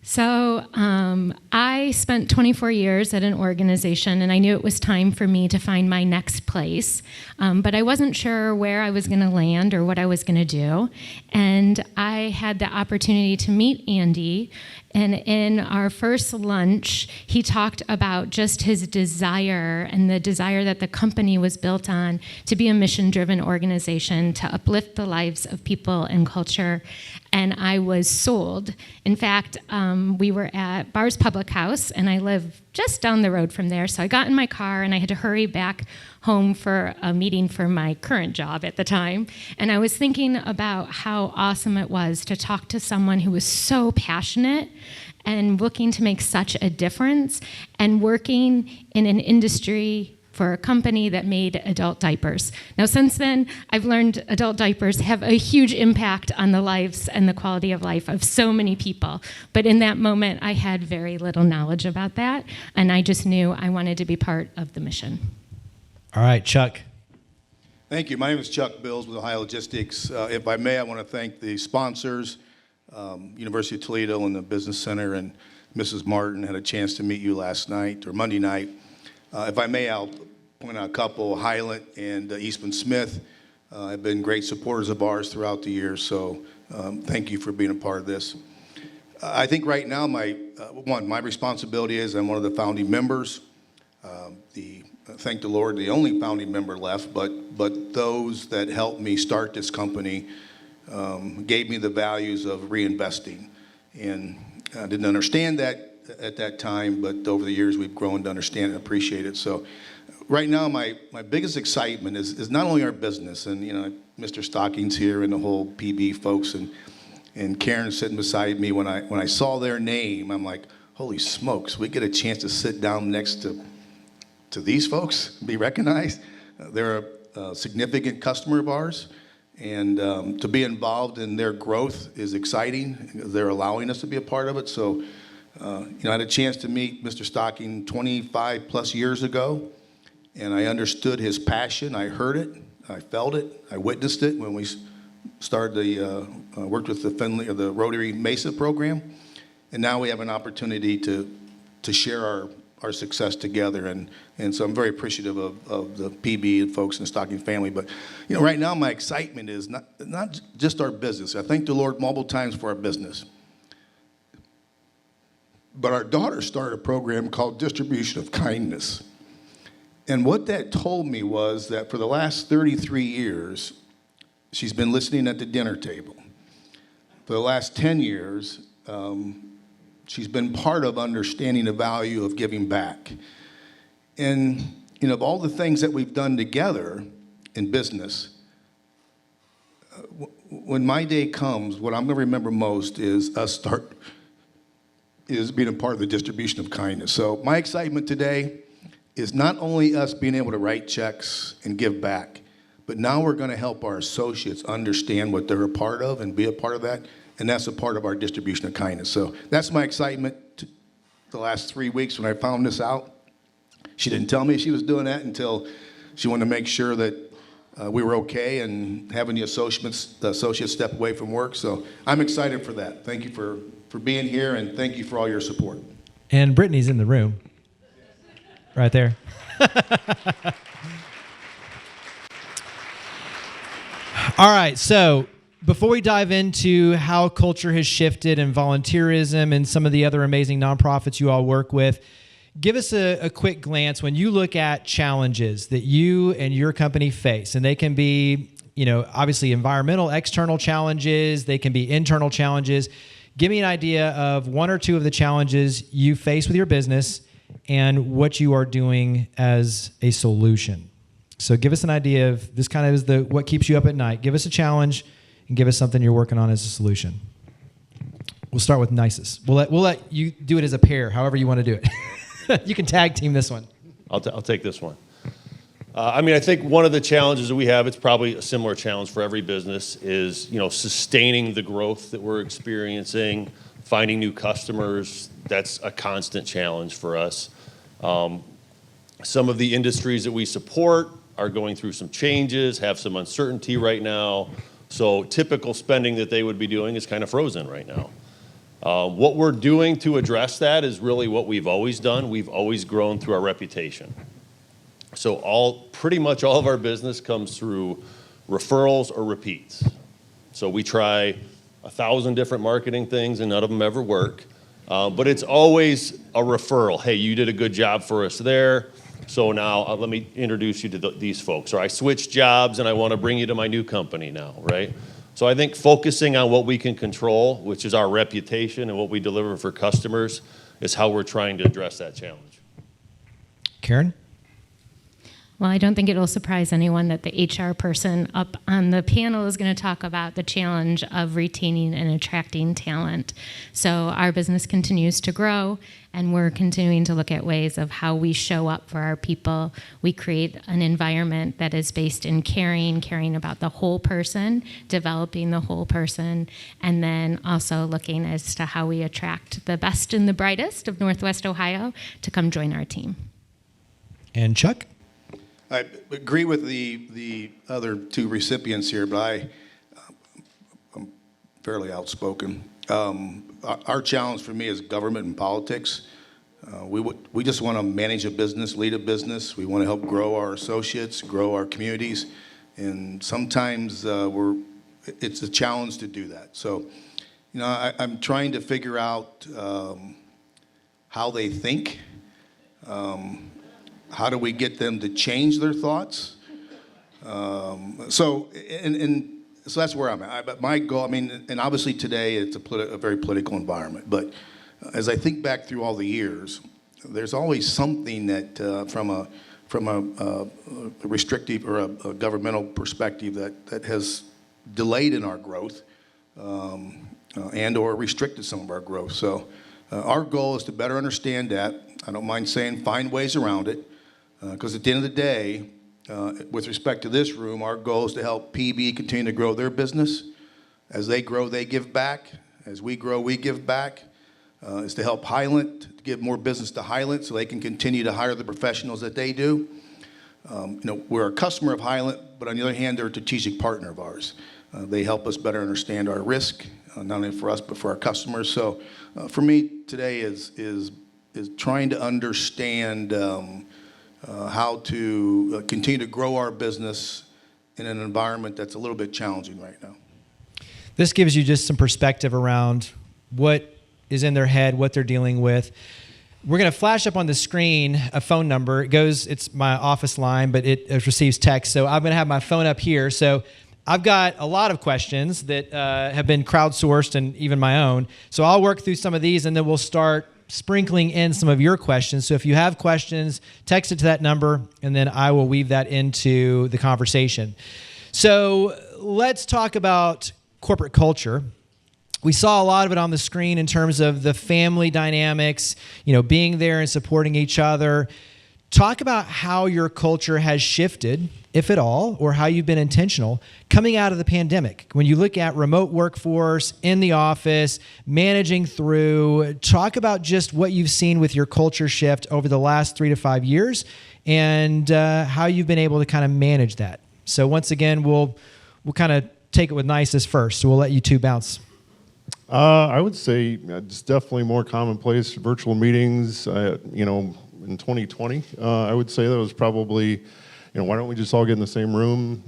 So I spent 24 years at an organization, and I knew it was time for me to find my next place, but I wasn't sure where I was going to land or what I was going to do. And I had the opportunity to meet Andy, and in our first lunch, he talked about just his desire and the desire that the company was built on to be a mission-driven organization to uplift the lives of people and culture. And I was sold. In fact, we were at Bars Public House, and I live just down the road from there. So I got in my car, and I had to hurry back home for a meeting for my current job at the time. And I was thinking about how awesome it was to talk to someone who was so passionate and looking to make such a difference and working in an industry for a company that made adult diapers. Now, since then, I've learned adult diapers have a huge impact on the lives and the quality of life of so many people. But in that moment, I had very little knowledge about that, and I just knew I wanted to be part of the mission. All right, Chuck. Thank you. My name is Chuck Bills with Ohio Logistics. If I may, I want to thank the sponsors, University of Toledo and the Business Center, and Mrs. Martin. Had a chance to meet you last night, or Monday night. If I may, I'll point out a couple. Highland and Eastman Smith have been great supporters of ours throughout the years, so thank you for being a part of this. I think right now my responsibility is I'm one of the founding members. Thank the Lord, the only founding member left, but those that helped me start this company gave me the values of reinvesting. And I didn't understand that at that time, but over the years we've grown to understand and appreciate it. So right now my biggest excitement is not only our business, and Mr. Stockings here and the whole PB folks, and Karen sitting beside me. When I saw their name, I'm like, holy smokes, we get a chance to sit down next to these folks, be recognized. They're a significant customer of ours, and to be involved in their growth is exciting. They're allowing us to be a part of it. So, I had a chance to meet Mr. Stocking 25 plus years ago, and I understood his passion. I heard it, I felt it, I witnessed it when we started worked with the Findlay or the Rotary Mesa program, and now we have an opportunity to share our success together, and so I'm very appreciative of the PB and folks in the Stocking family. But right now my excitement is not just our business. I thank the Lord multiple times for our business. But our daughter started a program called Distribution of Kindness. And what that told me was that for the last 33 years, she's been listening at the dinner table. For the last 10 years, she's been part of understanding the value of giving back. And, of all the things that we've done together in business, when my day comes, what I'm going to remember most is being a part of the Distribution of Kindness. So my excitement today is not only us being able to write checks and give back, but now we're going to help our associates understand what they're a part of and be a part of that, and that's a part of our Distribution of Kindness. So that's my excitement the last 3 weeks when I found this out. She didn't tell me she was doing that until she wanted to make sure that we were okay and having the associates step away from work. So I'm excited for that. Thank you for being here, and thank you for all your support. And Brittany's in the room. Right there. All right, so before we dive into how culture has shifted and volunteerism and some of the other amazing nonprofits you all work with, give us a quick glance when you look at challenges that you and your company face. And they can be, obviously environmental, external challenges. They can be internal challenges. Give me an idea of one or two of the challenges you face with your business and what you are doing as a solution. So give us an idea of this kind of is what keeps you up at night. Give us a challenge and give us something you're working on as a solution. We'll start with nicest. We'll let you do it as a pair, however you want to do it. You can tag team this one. I'll take this one. I think one of the challenges that we have, it's probably a similar challenge for every business, is sustaining the growth that we're experiencing, finding new customers. That's a constant challenge for us. Some of the industries that we support are going through some changes, have some uncertainty right now. So typical spending that they would be doing is kind of frozen right now. What we're doing to address that is really what we've always done. We've always grown through our reputation. So pretty much all of our business comes through referrals or repeats. So we try 1,000 different marketing things and none of them ever work. But it's always a referral. Hey, you did a good job for us there. So now let me introduce you to these folks. Or I switched jobs and I want to bring you to my new company now, right? So I think focusing on what we can control, which is our reputation and what we deliver for customers, is how we're trying to address that challenge. Karen? Well, I don't think it'll surprise anyone that the HR person up on the panel is going to talk about the challenge of retaining and attracting talent. So our business continues to grow, and we're continuing to look at ways of how we show up for our people. We create an environment that is based in caring about the whole person, developing the whole person, and then also looking as to how we attract the best and the brightest of Northwest Ohio to come join our team. And Chuck? I agree with the other two recipients here, but I'm fairly outspoken. Our challenge for me is government and politics. We just want to manage a business, lead a business. We want to help grow our associates, grow our communities, and sometimes it's a challenge to do that. So, I'm trying to figure out how they think. How do we get them to change their thoughts? So that's where I'm at. But my goal, and obviously today it's a very political environment. But as I think back through all the years, there's always something that from from a restrictive or a governmental perspective that has delayed in our growth and or restricted some of our growth. So our goal is to better understand that. I don't mind saying find ways around it, because at the end of the day, with respect to this room, our goal is to help PB continue to grow their business. As they grow, they give back. As we grow, we give back. Is to help Hylant, to give more business to Hylant so they can continue to hire the professionals that they do. We're a customer of Hylant, but on the other hand, they're a strategic partner of ours. They help us better understand our risk, not only for us, but for our customers. So for me, today is trying to understand how to continue to grow our business in an environment that's a little bit challenging right now. This gives you just some perspective around what is in their head, what they're dealing with. We're going to flash up on the screen a phone number. It's my office line, but it receives text. So I'm going to have my phone up here. So I've got a lot of questions that have been crowdsourced and even my own. So I'll work through some of these, and then we'll start sprinkling in some of your questions. So if you have questions, text it to that number, and then I will weave that into the conversation. So let's talk about corporate culture. We saw a lot of it on the screen in terms of the family dynamics, being there and supporting each other. Talk about how your culture has shifted, if at all, or how you've been intentional coming out of the pandemic. When you look at remote workforce, in the office, managing through, talk about just what you've seen with your culture shift over the last 3 to 5 years and how you've been able to kind of manage that. So once again, we'll kind of take it with niceness first. So we'll let you two bounce. I would say it's definitely more commonplace. Virtual meetings, in 2020, I would say that was probably, why don't we just all get in the same room?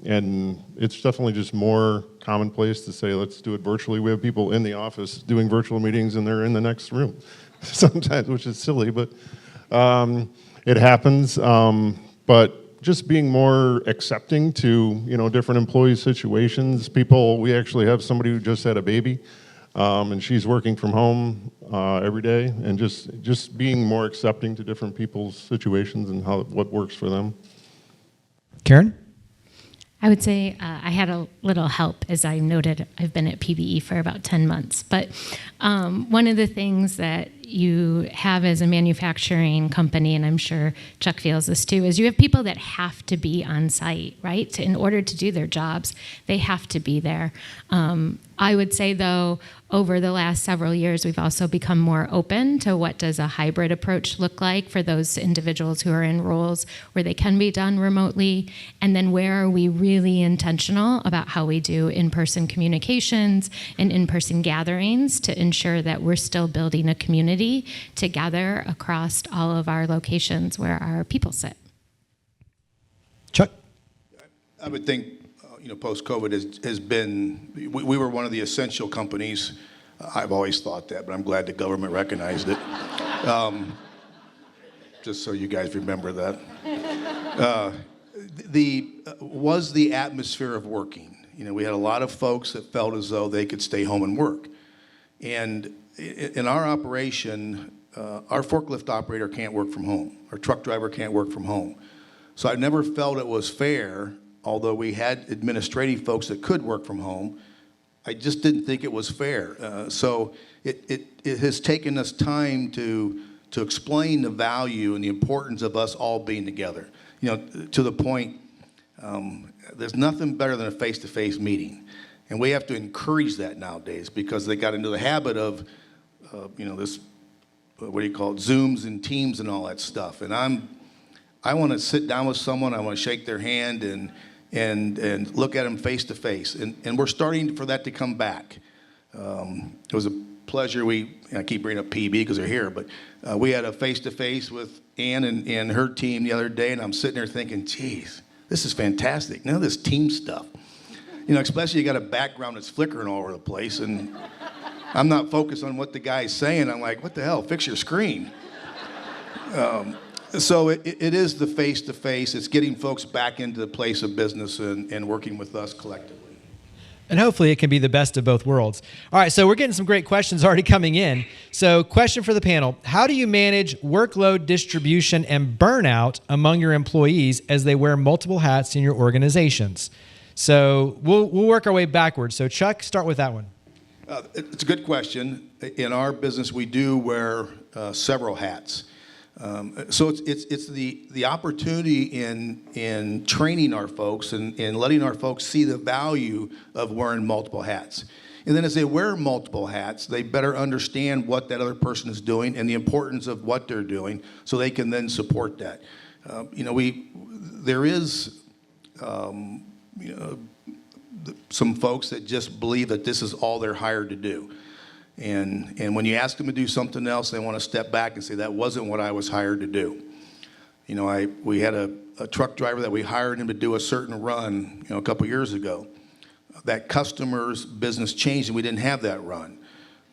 And it's definitely just more commonplace to say, let's do it virtually. We have people in the office doing virtual meetings and they're in the next room sometimes, which is silly, but it happens. But just being more accepting to, different employee situations. We actually have somebody who just had a baby, and she's working from home every day, and just being more accepting to different people's situations and what works for them. Karen? I would say I had a little help. As I noted, I've been at PBE for about 10 months. But one of the things that you have as a manufacturing company, and I'm sure Chuck feels this too, is you have people that have to be on site, right? In order to do their jobs, they have to be there. I would say, though, over the last several years, we've also become more open to what does a hybrid approach look like for those individuals who are in roles where they can be done remotely, and then where are we really intentional about how we do in-person communications and in-person gatherings to ensure that we're still building a community together across all of our locations where our people sit. Chuck? I would think post-COVID has been, we were one of the essential companies. I've always thought that, but I'm glad the government recognized it. Just so you guys remember that. Was the atmosphere of working. We had a lot of folks that felt as though they could stay home and work. And in our operation, our forklift operator can't work from home. Our truck driver can't work from home. So I never felt it was fair. Although we had administrative folks that could work from home, I just didn't think it was fair. So it has taken us time to explain the value and the importance of us all being together. To the point, there's nothing better than a face-to-face meeting. And we have to encourage that nowadays because they got into the habit of, this, what do you call it, Zooms and Teams and all that stuff. And I want to sit down with someone, I want to shake their hand and look at them face to face. And we're starting for that to come back. It was a pleasure. I keep bringing up PB because they're here, but we had a face to face with Ann and her team the other day, and I'm sitting there thinking, geez, this is fantastic. None of this team stuff. Especially you got a background that's flickering all over the place, and I'm not focused on what the guy's saying. I'm like, what the hell? Fix your screen. So it is the face-to-face. It's getting folks back into the place of business and working with us collectively. And hopefully it can be the best of both worlds. All right, so we're getting some great questions already coming in. So question for the panel: how do you manage workload distribution and burnout among your employees as they wear multiple hats in your organizations? So we'll work our way backwards. So Chuck, start with that one. It's a good question. In our business, we do wear several hats. So it's the opportunity in training our folks and letting our folks see the value of wearing multiple hats. And then as they wear multiple hats, they better understand what that other person is doing and the importance of what they're doing, so they can then support that. There is some folks that just believe that this is all they're hired to do. And when you ask them to do something else, they want to step back and say, that wasn't what I was hired to do. We had a truck driver that we hired him to do a certain run, a couple years ago. That customer's business changed and we didn't have that run.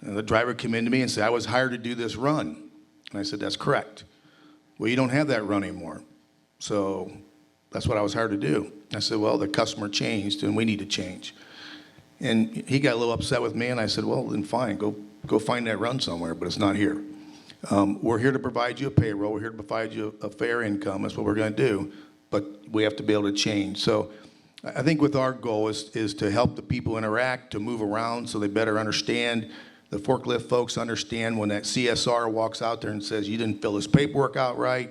And the driver came in to me and said, I was hired to do this run. And I said, that's correct. Well, you don't have that run anymore. So that's what I was hired to do. I said, well, the customer changed and we need to change. And he got a little upset with me, and I said, well, then fine, go find that run somewhere, but it's not here. We're here to provide you a payroll. We're here to provide you a fair income. That's what we're going to do, but we have to be able to change. So I think with our goal is to help the people interact, to move around so they better understand. The forklift folks understand when that CSR walks out there and says, you didn't fill this paperwork out right.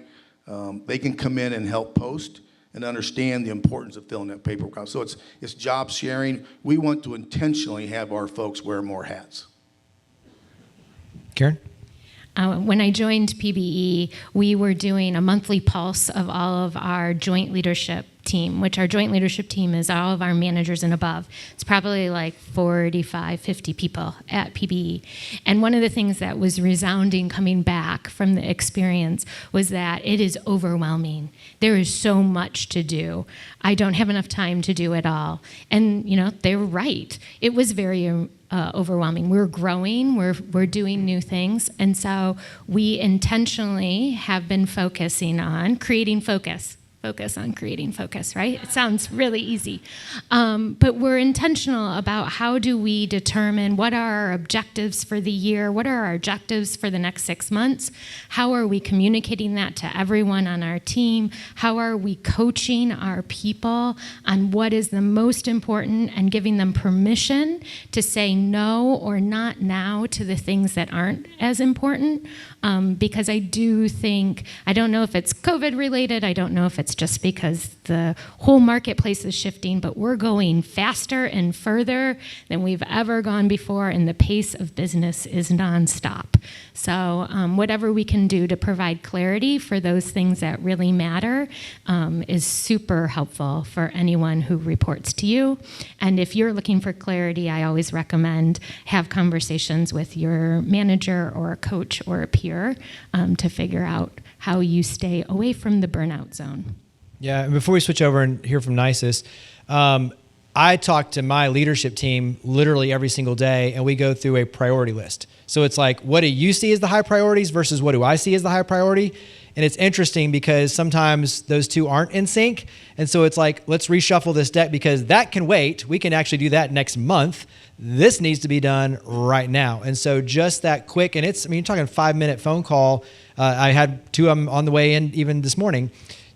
They can come in and help post and understand the importance of filling that paperwork out. So it's job sharing. We want to intentionally have our folks wear more hats. Karen? When I joined PBE, we were doing a monthly pulse of all of our joint leadership team, which our joint leadership team is all of our managers and above. It's probably like 45, 50 people at PBE. And one of the things that was resounding coming back from the experience was that it is overwhelming. There is so much to do. I don't have enough time to do it all. And, they were right. It was very overwhelming. We're growing, we're doing new things, and so we intentionally have been focusing on creating focus. Focus on creating focus, right? It sounds really easy. But we're intentional about how do we determine what are our objectives for the year, what are our objectives for the next 6 months, how are we communicating that to everyone on our team, how are we coaching our people on what is the most important and giving them permission to say no or not now to the things that aren't as important. Because I do think, I don't know if it's COVID related, I don't know if it's just because the whole marketplace is shifting, but we're going faster and further than we've ever gone before, and the pace of business is nonstop. So whatever we can do to provide clarity for those things that really matter is super helpful for anyone who reports to you. And if you're looking for clarity, I always recommend have conversations with your manager or a coach or a peer to figure out how you stay away from the burnout zone. Yeah, and before we switch over and hear from NYSIS, I talk to my leadership team literally every single day, and we go through a priority list. So it's like, what do you see as the high priorities versus what do I see as the high priority? And it's interesting because sometimes those two aren't in sync. And so it's like, let's reshuffle this deck because that can wait. We can actually do that next month. This needs to be done right now. And so just that quick, and you're talking a 5-minute phone call. I had 2 of them on the way in even this morning,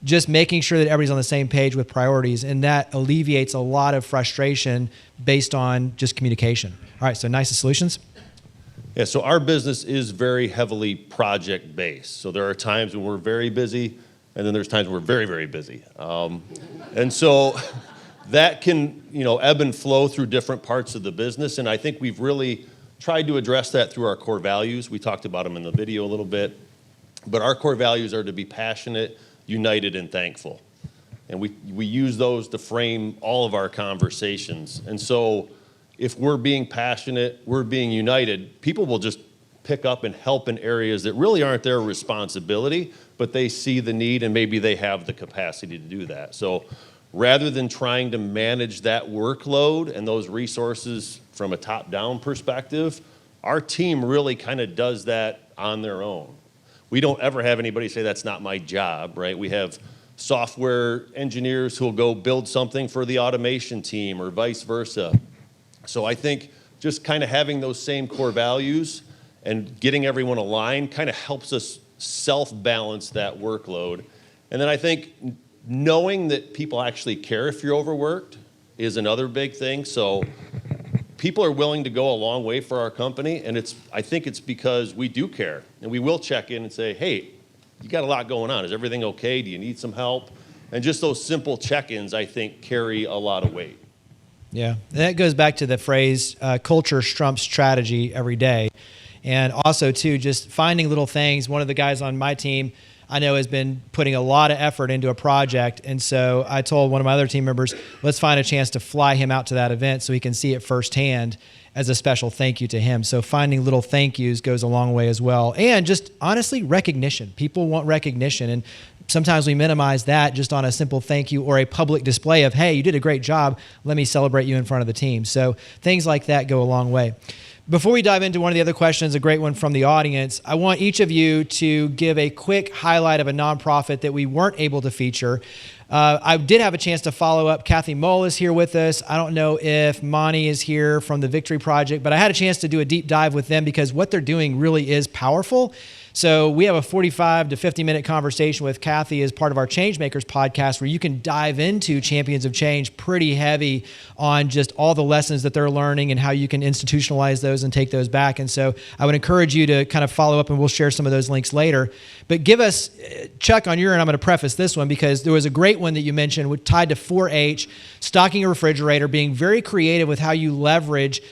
just making sure that everybody's on the same page with priorities. And that alleviates a lot of frustration based on just communication. All right, so NYSIS Solutions. Yeah, so our business is very heavily project-based. So there are times when we're very busy, and then there's times when we're very, very busy. And so that can, ebb and flow through different parts of the business. And I think we've really tried to address that through our core values. We talked about them in the video a little bit. But our core values are to be passionate, united, and thankful. And we use those to frame all of our conversations. And so if we're being passionate, we're being united, people will just pick up and help in areas that really aren't their responsibility, but they see the need and maybe they have the capacity to do that. So rather than trying to manage that workload and those resources from a top-down perspective, our team really kind of does that on their own. We don't ever have anybody say that's not my job, right? We have software engineers who'll go build something for the automation team or vice versa. So I think just kind of having those same core values and getting everyone aligned kind of helps us self-balance that workload. And then I think knowing that people actually care if you're overworked is another big thing. So people are willing to go a long way for our company, and I think it's because we do care, and we will check in and say, hey, you got a lot going on. Is everything okay? Do you need some help? And just those simple check-ins, I think, carry a lot of weight. Yeah, and that goes back to the phrase, culture trumps strategy every day. And also, too, just finding little things. One of the guys on my team I know has been putting a lot of effort into a project. And so I told one of my other team members, let's find a chance to fly him out to that event so he can see it firsthand as a special thank you to him. So finding little thank yous goes a long way as well. And just honestly, recognition. People want recognition. And sometimes we minimize that just on a simple thank you or a public display of, hey, you did a great job. Let me celebrate you in front of the team. So things like that go a long way. Before we dive into one of the other questions, a great one from the audience, I want each of you to give a quick highlight of a nonprofit that we weren't able to feature. I did have a chance to follow up. Kathy Mole is here with us. I don't know if Monty is here from the Victory Project, but I had a chance to do a deep dive with them because what they're doing really is powerful. So we have a 45 to 50-minute conversation with Kathy as part of our Changemakers podcast where you can dive into Champions of Change pretty heavy on just all the lessons that they're learning and how you can institutionalize those and take those back. And so I would encourage you to kind of follow up, and we'll share some of those links later. But give us, Chuck, on your end, I'm going to preface this one because there was a great one that you mentioned tied to 4-H, stocking a refrigerator, being very creative with how you leverage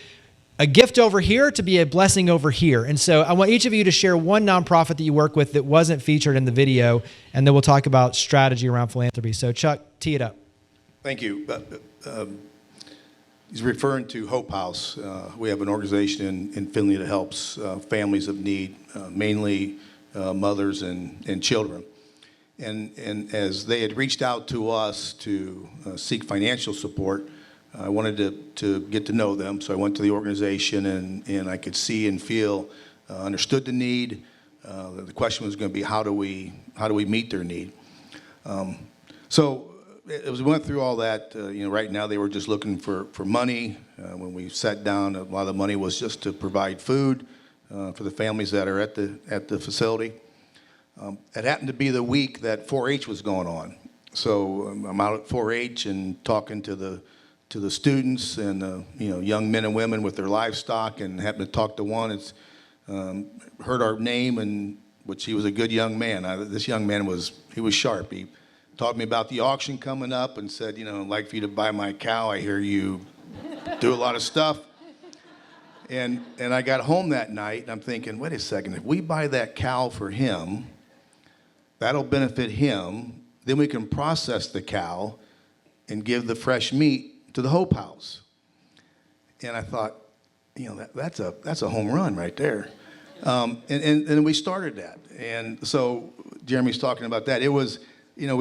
a gift over here to be a blessing over here. And so I want each of you to share one nonprofit that you work with that wasn't featured in the video, and then we'll talk about strategy around philanthropy. So Chuck, tee it up. Thank you. He's referring to Hope House. We have an organization in Findlay that helps families of need, mainly mothers and children. And as they had reached out to us to seek financial support, I wanted to get to know them, so I went to the organization and I could see and feel, understood the need. The question was going to be how do we meet their need? So as we went through all that, right now they were just looking for money. When we sat down, a lot of the money was just to provide food for the families that are at the facility. It happened to be the week that 4-H was going on, so I'm out at 4-H and talking to the students and young men and women with their livestock, and happened to talk to one that's heard our name, and which he was a good young man. This young man was sharp. He talked to me about the auction coming up and said, I'd like for you to buy my cow. I hear you do a lot of stuff. And I got home that night and I'm thinking, wait a second, if we buy that cow for him, that'll benefit him. Then we can process the cow and give the fresh meat to the Hope House. And I thought, that's a home run right there. And we started that. And so Jeremy's talking about that. It was, when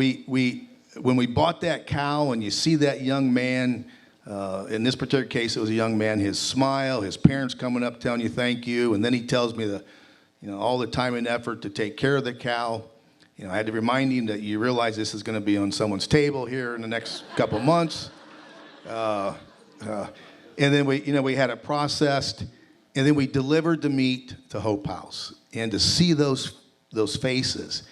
we bought that cow and you see that young man, in this particular case, it was a young man, his smile, his parents coming up telling you thank you, and then he tells me all the time and effort to take care of the cow. I had to remind him that you realize this is going to be on someone's table here in the next couple months. And then we had it processed, and then we delivered the meat to Hope House, and to see those faces,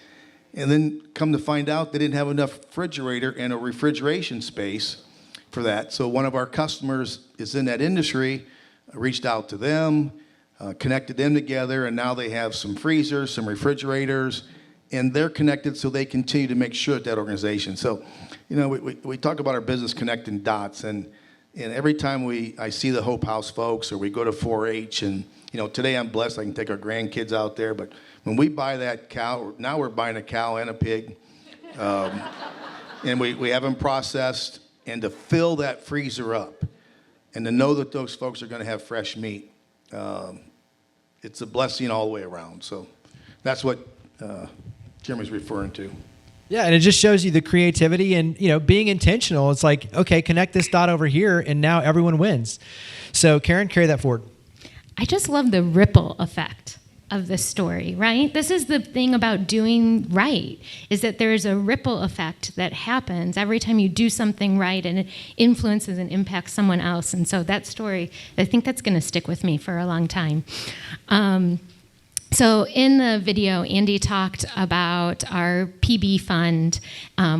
and then come to find out they didn't have enough refrigerator and a refrigeration space for that. So one of our customers is in that industry, reached out to them, connected them together, and now they have some freezers, some refrigerators, and they're connected so they continue to make sure that organization. So, we talk about our business connecting dots, and every time I see the Hope House folks, or we go to 4-H, and today I'm blessed I can take our grandkids out there, but when we buy that cow, now we're buying a cow and a pig, and we have them processed, and to fill that freezer up, and to know that those folks are going to have fresh meat, it's a blessing all the way around. So that's what Jeremy's referring to. Yeah, and it just shows you the creativity and, being intentional. It's like, okay, connect this dot over here, and now everyone wins. So, Karen, carry that forward. I just love the ripple effect of the story, right? This is the thing about doing right, is that there's a ripple effect that happens every time you do something right, and it influences and impacts someone else. And so that story, I think that's going to stick with me for a long time. So in the video, Andy talked about our PB fund,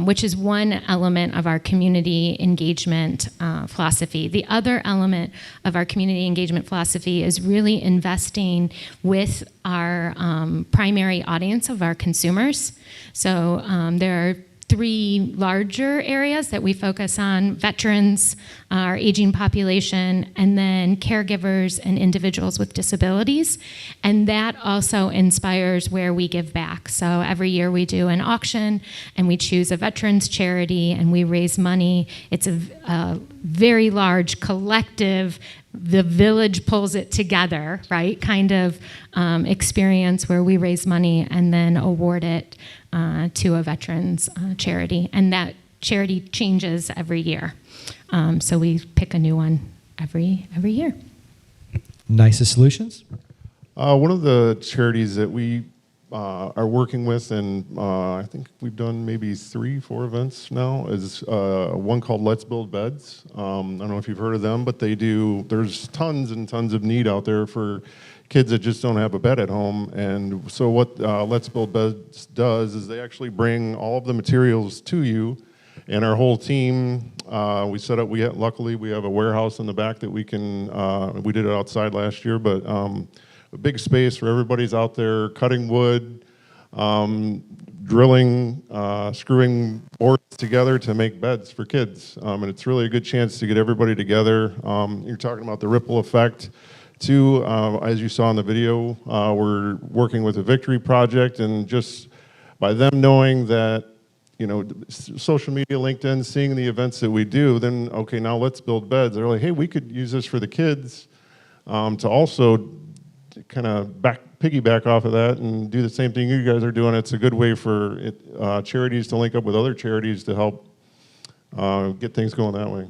which is one element of our community engagement philosophy. The other element of our community engagement philosophy is really investing with our primary audience of our consumers. So there are 3 larger areas that we focus on: veterans, our aging population, and then caregivers and individuals with disabilities. And that also inspires where we give back. So every year we do an auction and we choose a veterans charity and we raise money. It's a very large collective, the village pulls it together, right, kind of experience where we raise money and then award it to a veterans charity. And that charity changes every year. So we pick a new one every year. Nicest Solutions? One of the charities that we are working with, and I think we've done maybe 3-4 events now, is one called Let's Build Beds. I don't know if you've heard of them, but there's tons and tons of need out there for kids that just don't have a bed at home. And so what Let's Build Beds does is they actually bring all of the materials to you, and our whole team, luckily we have a warehouse in the back that we did it outside last year, but a big space where everybody's out there cutting wood, drilling, screwing boards together to make beds for kids. And it's really a good chance to get everybody together. You're talking about the ripple effect. Too, as you saw in the video, we're working with the Victory Project, and just by them knowing that, social media, LinkedIn, seeing the events that we do, then, okay, now let's build beds. They're like, hey, we could use this for the kids to also kind of piggyback off of that and do the same thing you guys are doing. It's a good way for charities to link up with other charities to help get things going that way.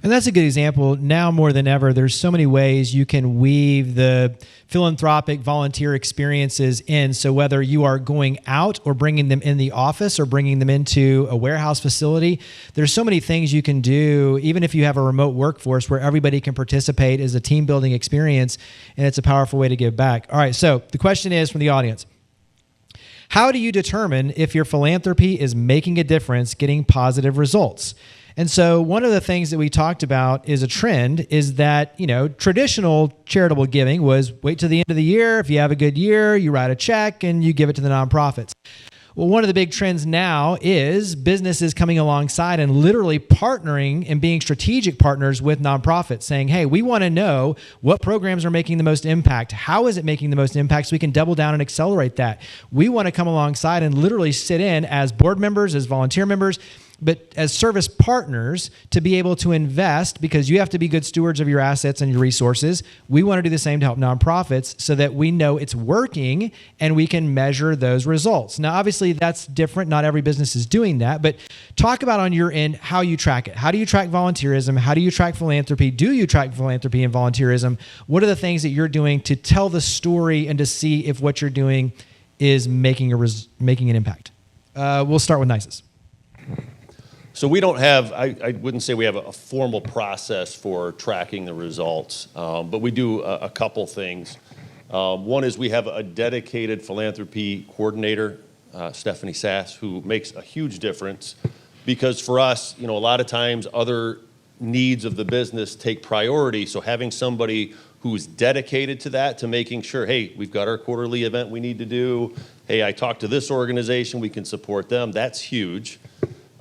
And that's a good example. Now more than ever, there's so many ways you can weave the philanthropic volunteer experiences in. So whether you are going out or bringing them in the office or bringing them into a warehouse facility, there's so many things you can do, even if you have a remote workforce where everybody can participate as a team building experience, and it's a powerful way to give back. All right, so the question is from the audience: how do you determine if your philanthropy is making a difference, getting positive results? And so one of the things that we talked about is a trend is that, traditional charitable giving was wait till the end of the year. If you have a good year, you write a check and you give it to the nonprofits. Well, one of the big trends now is businesses coming alongside and literally partnering and being strategic partners with nonprofits, saying, hey, we want to know what programs are making the most impact. How is it making the most impact so we can double down and accelerate that? We want to come alongside and literally sit in as board members, as volunteer members, but as service partners to be able to invest, because you have to be good stewards of your assets and your resources. We want to do the same to help nonprofits so that we know it's working and we can measure those results. Now, obviously, that's different. Not every business is doing that, but talk about on your end how you track it. How do you track volunteerism? How do you track philanthropy? Do you track philanthropy and volunteerism? What are the things that you're doing to tell the story and to see if what you're doing is making an impact? We'll start with Nisus. So we don't have, I wouldn't say we have a formal process for tracking the results, but we do a couple things. One is we have a dedicated philanthropy coordinator, Stephanie Sass, who makes a huge difference, because for us, a lot of times other needs of the business take priority. So having somebody who's dedicated to that, to making sure, hey, we've got our quarterly event we need to do. Hey, I talked to this organization, we can support them. That's huge.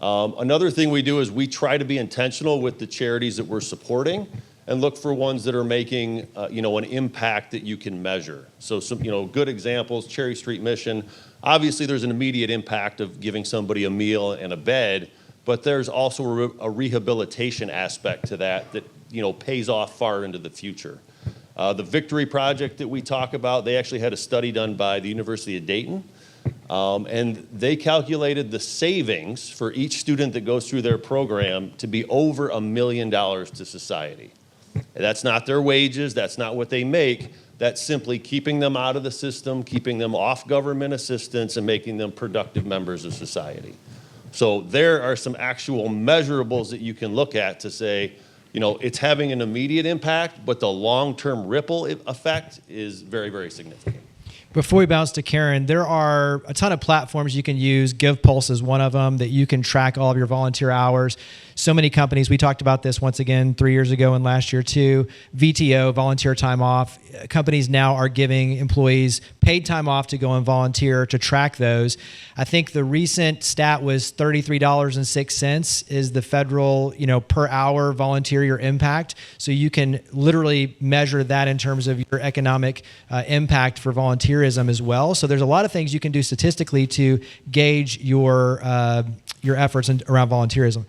Another thing we do is we try to be intentional with the charities that we're supporting and look for ones that are making, an impact that you can measure. So some, good examples, Cherry Street Mission. Obviously, there's an immediate impact of giving somebody a meal and a bed, but there's also a rehabilitation aspect to that pays off far into the future. The Victory Project that we talk about, they actually had a study done by the University of Dayton. And they calculated the savings for each student that goes through their program to be over $1 million to society. And that's not their wages, that's not what they make, that's simply keeping them out of the system, keeping them off government assistance, and making them productive members of society. So there are some actual measurables that you can look at to say, it's having an immediate impact, but the long-term ripple effect is very, very significant. Before we bounce to Karen, there are a ton of platforms you can use. GivePulse is one of them that you can track all of your volunteer hours. So many companies, we talked about this once again 3 years ago and last year too. VTO, volunteer time off. Companies now are giving employees paid time off to go and volunteer to track those. I think the recent stat was $33.06 is the federal, per hour volunteer your impact. So you can literally measure that in terms of your economic impact for volunteerism as well. So there's a lot of things you can do statistically to gauge your efforts around volunteerism.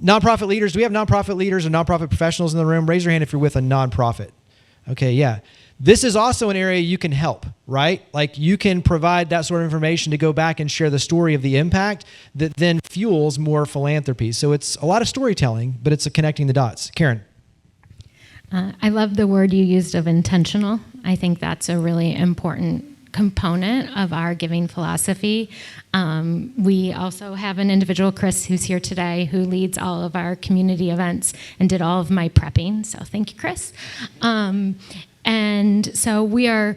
Nonprofit leaders, do we have nonprofit leaders or nonprofit professionals in the room? Raise your hand if you're with a nonprofit. Okay, yeah. This is also an area you can help, right? Like you can provide that sort of information to go back and share the story of the impact that then fuels more philanthropy. So it's a lot of storytelling, but it's connecting the dots. Karen. I love the word you used of intentional. I think that's a really important component of our giving philosophy. We also have an individual, Chris, who's here today, who leads all of our community events and did all of my prepping. So thank you, Chris. And so we are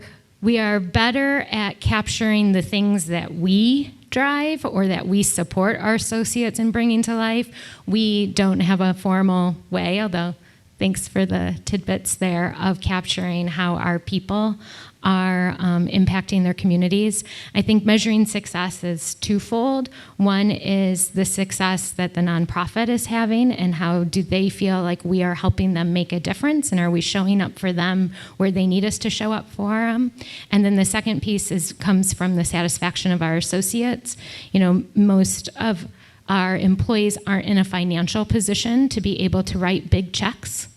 better at capturing the things that we drive or that we support our associates in bringing to life. We don't have a formal way, although thanks for the tidbits there, of capturing how our people are impacting their communities. I think measuring success is twofold. One is the success that the nonprofit is having and how do they feel like we are helping them make a difference, and are we showing up for them where they need us to show up for them? And then the second piece comes from the satisfaction of our associates. Most of our employees aren't in a financial position to be able to write big checks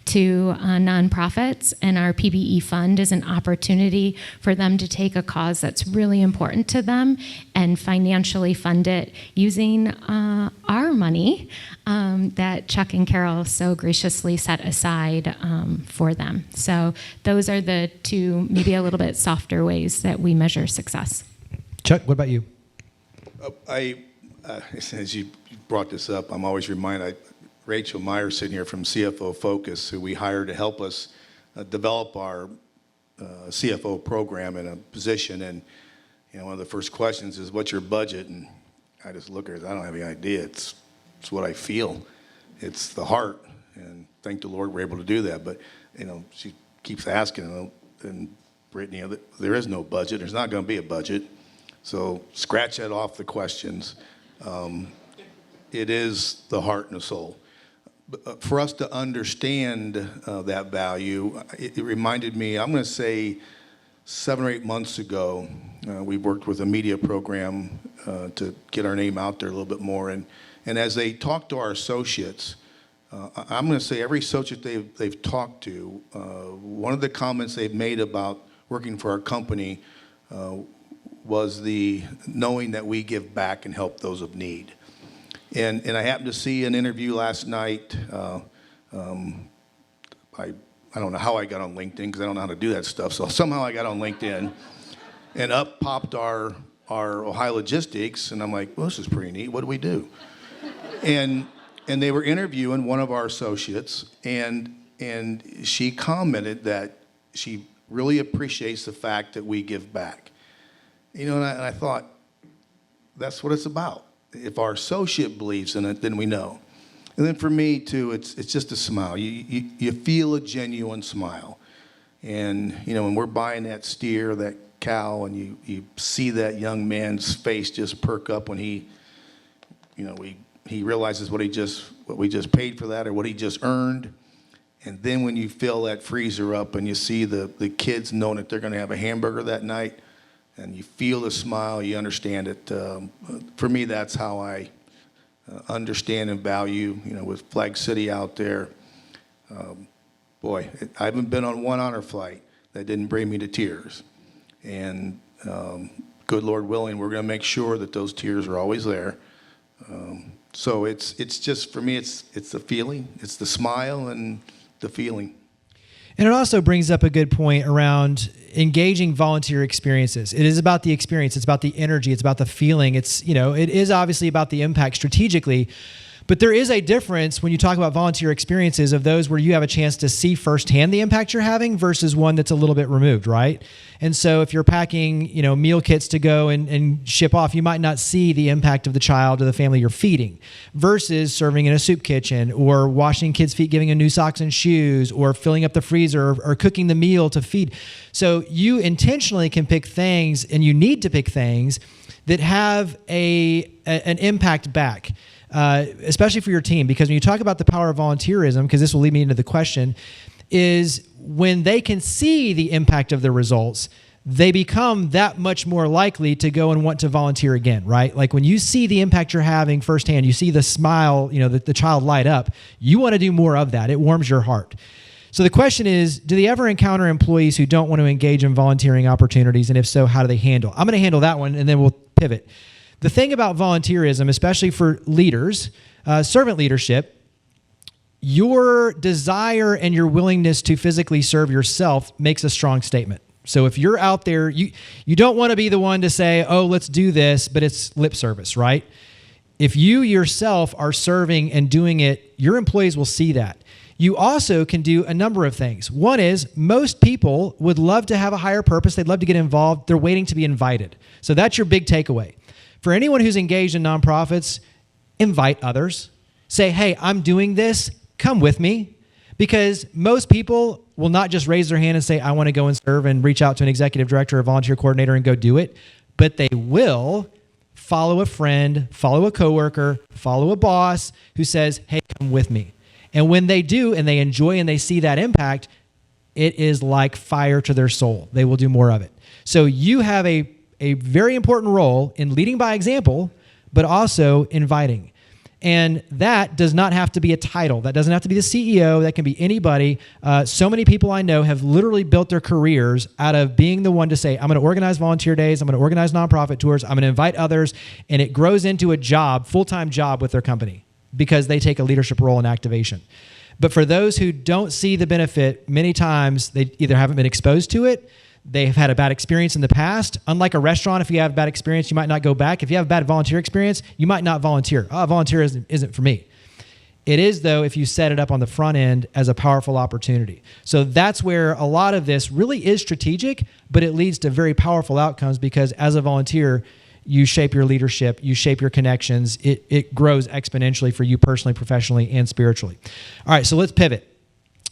to nonprofits, and our PBE fund is an opportunity for them to take a cause that's really important to them and financially fund it using our money that Chuck and Carol so graciously set aside for them. So those are the two, maybe a little bit softer ways that we measure success. Chuck, what about you? As you brought this up, I'm always reminded, Rachel Meyer sitting here from CFO Focus, who we hired to help us develop our CFO program in a position. And one of the first questions is, what's your budget? And I just look at her, I don't have any idea. It's what I feel. It's the heart. And thank the Lord we're able to do that. But, she keeps asking, and Brittany, there is no budget. There's not going to be a budget. So scratch that off the questions. It is the heart and the soul. For us to understand that value, it reminded me, I'm going to say 7 or 8 months ago, we worked with a media program to get our name out there a little bit more. And as they talked to our associates, I'm going to say every associate they've talked to, one of the comments they've made about working for our company was the knowing that we give back and help those of need. And I happened to see an interview last night. I don't know how I got on LinkedIn, because I don't know how to do that stuff. So somehow I got on LinkedIn, and up popped our Ohio Logistics, and I'm like, well, this is pretty neat. What do we do? And they were interviewing one of our associates, and she commented that she really appreciates the fact that we give back. And I thought, that's what it's about. If our associate believes in it, then we know. And then for me too, it's just a smile. You feel a genuine smile. And when we're buying that steer, that cow, and you see that young man's face just perk up when he realizes what we just paid for that, or what he just earned. And then when you fill that freezer up and you see the kids knowing that they're going to have a hamburger that night, and you feel the smile, you understand it. For me, that's how I understand and value, with Flag City out there. I haven't been on one honor flight that didn't bring me to tears. And good Lord willing, we're going to make sure that those tears are always there. So it's just, for me, it's the feeling, it's the smile and the feeling. And it also brings up a good point around engaging volunteer experiences. It is about the experience. It's about the energy. It's about the feeling. It is obviously about the impact strategically. But there is a difference when you talk about volunteer experiences of those where you have a chance to see firsthand the impact you're having versus one that's a little bit removed, right? And so if you're packing, meal kits to go and ship off, you might not see the impact of the child or the family you're feeding versus serving in a soup kitchen or washing kids' feet, giving them new socks and shoes, or filling up the freezer or cooking the meal to feed. So you intentionally can pick things, and you need to pick things that have an impact back. Especially for your team, because when you talk about the power of volunteerism, because this will lead me into the question, is when they can see the impact of the results, they become that much more likely to go and want to volunteer again, right? Like when you see the impact you're having firsthand, you see the smile, the child light up, you want to do more of that. It warms your heart. So the question is, do they ever encounter employees who don't want to engage in volunteering opportunities? And if so, how do they handle? I'm going to handle that one, and then we'll pivot. The thing about volunteerism, especially for leaders, servant leadership, your desire and your willingness to physically serve yourself makes a strong statement. So if you're out there, you don't want to be the one to say, oh, let's do this, but it's lip service, right? If you yourself are serving and doing it, your employees will see that. You also can do a number of things. One is most people would love to have a higher purpose. They'd love to get involved. They're waiting to be invited. So that's your big takeaway. For anyone who's engaged in nonprofits, invite others. Say, hey, I'm doing this. Come with me. Because most people will not just raise their hand and say, I want to go and serve and reach out to an executive director or volunteer coordinator and go do it. But they will follow a friend, follow a coworker, follow a boss who says, hey, come with me. And when they do and they enjoy and they see that impact, it is like fire to their soul. They will do more of it. So you have a very important role in leading by example, but also inviting. And that does not have to be a title. That doesn't have to be the CEO. That can be anybody. So many people I know have literally built their careers out of being the one to say, I'm going to organize volunteer days. I'm going to organize nonprofit tours. I'm going to invite others. And it grows into a job, full-time job with their company because they take a leadership role in activation. But for those who don't see the benefit, many times they either haven't been exposed to it, they've had a bad experience in the past. Unlike a restaurant, if you have a bad experience, you might not go back. If you have a bad volunteer experience, you might not volunteer. Oh, volunteer isn't for me. It is, though, if you set it up on the front end as a powerful opportunity. So that's where a lot of this really is strategic, but it leads to very powerful outcomes because as a volunteer, you shape your leadership, you shape your connections. It grows exponentially for you personally, professionally, and spiritually. All right, so let's pivot.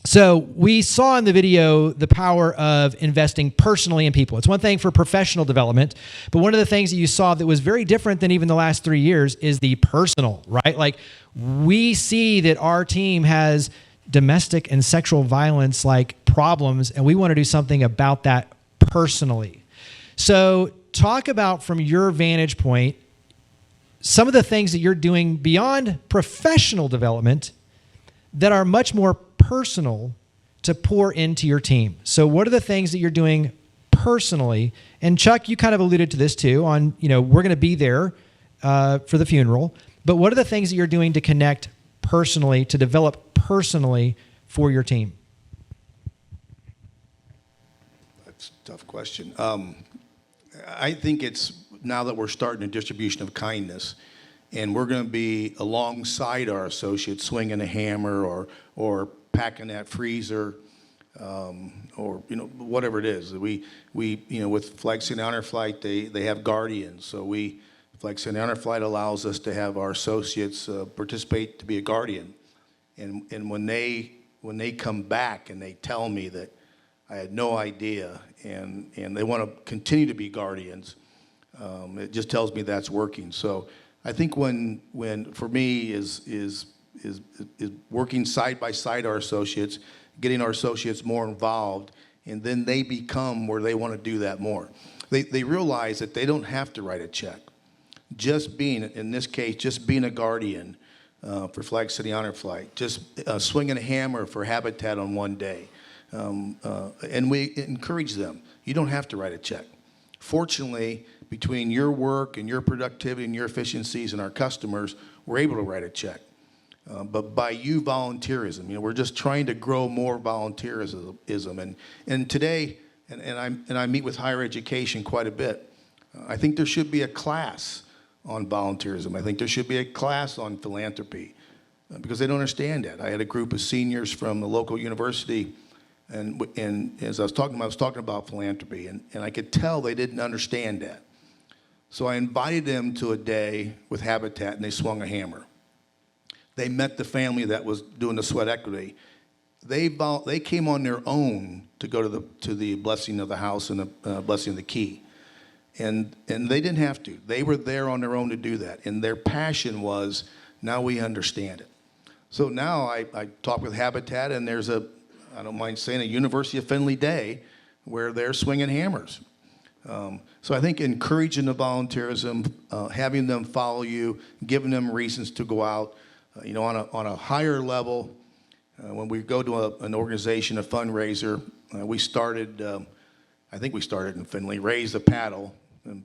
So we saw in the video the power of investing personally in people. It's one thing for professional development, but one of the things that you saw that was very different than even the last 3 years is the personal, right? Like we see that our team has domestic and sexual violence like problems, and we want to do something about that personally. So talk about from your vantage point, some of the things that you're doing beyond professional development that are much more personal to pour into your team. So what are the things that you're doing personally? And Chuck, you kind of alluded to this too on, we're going to be there for the funeral, but what are the things that you're doing to connect personally, to develop personally for your team? That's a tough question. I think it's now that we're starting a distribution of kindness, and we're going to be alongside our associates, swinging a hammer or packing that freezer, or whatever it is. We with Flag City Honor Flight, they have guardians. So Flag City Honor Flight allows us to have our associates participate to be a guardian, and when they come back and they tell me that I had no idea, and they want to continue to be guardians, it just tells me that's working. So I think when for me is working side by side our associates, getting our associates more involved, and then they become where they want to do that more. They realize that they don't have to write a check. Just being, in this case, just being a guardian for Flag City Honor Flight, just swinging a hammer for Habitat on one day. And we encourage them. You don't have to write a check. Fortunately, between your work and your productivity and your efficiencies and our customers, we're able to write a check. but by you volunteerism. We're just trying to grow more volunteerism. And today, and I meet with higher education quite a bit. I think there should be a class on volunteerism. I think there should be a class on philanthropy because they don't understand that. I had a group of seniors from the local university, and as I was talking about philanthropy, and I could tell they didn't understand that. So I invited them to a day with Habitat, and they swung a hammer. They met the family that was doing the sweat equity. They came on their own to go to the blessing of the house and the blessing of the key. And they didn't have to. They were there on their own to do that. And their passion was, now we understand it. So now I talk with Habitat, and there's I don't mind saying, a University of Findlay Day where they're swinging hammers. So I think encouraging the volunteerism, having them follow you, giving them reasons to go out, on a higher level. When we go to an organization, a fundraiser, we started, I think we started in Findlay, Raise the Paddle, and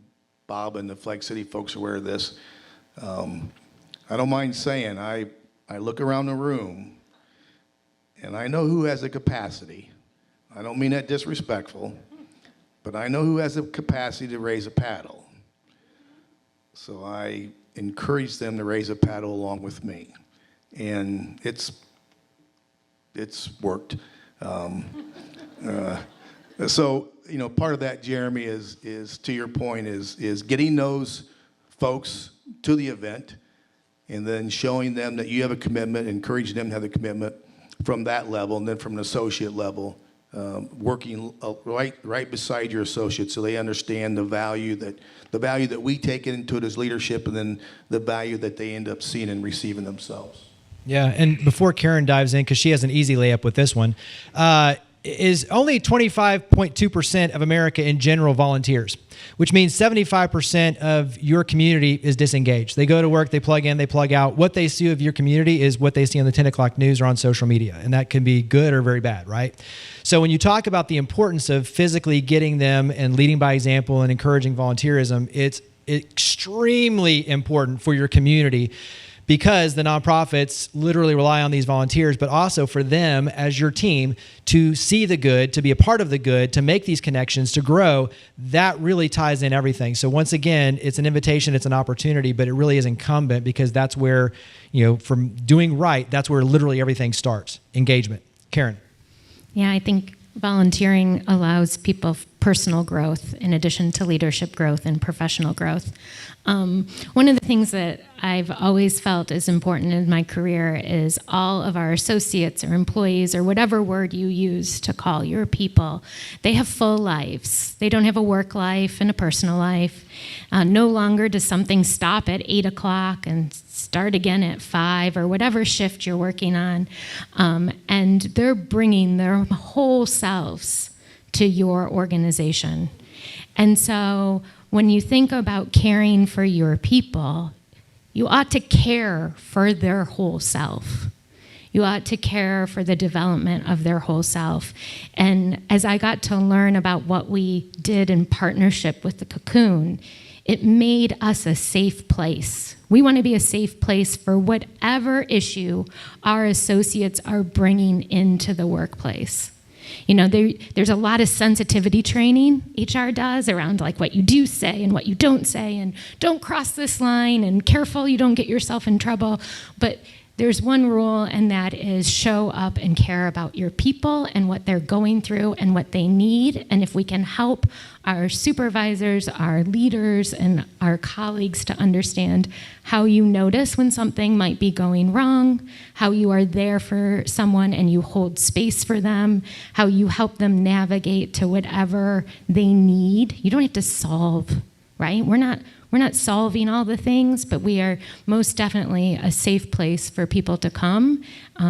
Bob and the Flag City folks are aware of this. I don't mind saying, I look around the room, and I know who has the capacity. I don't mean that disrespectful, but I know who has the capacity to raise a paddle. So I encourage them to raise a paddle along with me. And it's worked. So, part of that, Jeremy, is to your point, is getting those folks to the event and then showing them that you have a commitment, encouraging them to have a commitment from that level, and then from an associate level, working right beside your associates so they understand the value that we take into it as leadership, and then the value that they end up seeing and receiving themselves. Yeah, and before Karen dives in, because she has an easy layup with this one, is only 25.2% of America in general volunteers, which means 75% of your community is disengaged. They go to work, they plug in, they plug out. What they see of your community is what they see on the 10 o'clock news or on social media, and that can be good or very bad, right? So when you talk about the importance of physically getting them and leading by example and encouraging volunteerism, it's extremely important for your community, because the nonprofits literally rely on these volunteers, but also for them as your team to see the good, to be a part of the good, to make these connections, to grow. That really ties in everything. So once again, it's an invitation, it's an opportunity, but it really is incumbent, because that's where, from doing right, that's where literally everything starts. Engagement. Karen. Yeah, I think volunteering allows people personal growth in addition to leadership growth and professional growth. One of the things that I've always felt is important in my career is all of our associates or employees, or whatever word you use to call your people, they have full lives. They don't have a work life and a personal life. No longer does something stop at 8 o'clock and start again at 5, or whatever shift you're working on. And they're bringing their whole selves to your organization. And so when you think about caring for your people, you ought to care for their whole self. You ought to care for the development of their whole self. And as I got to learn about what we did in partnership with the Cocoon, it made us a safe place. We want to be a safe place for whatever issue our associates are bringing into the workplace. There's a lot of sensitivity training HR does around like what you do say and what you don't say, and don't cross this line, and careful you don't get yourself in trouble. But there's one rule, and that is show up and care about your people and what they're going through and what they need. And if we can help our supervisors, our leaders, and our colleagues to understand how you notice when something might be going wrong, how you are there for someone and you hold space for them, how you help them navigate to whatever they need. You don't have to solve, right? We're not solving all the things, but we are most definitely a safe place for people to come,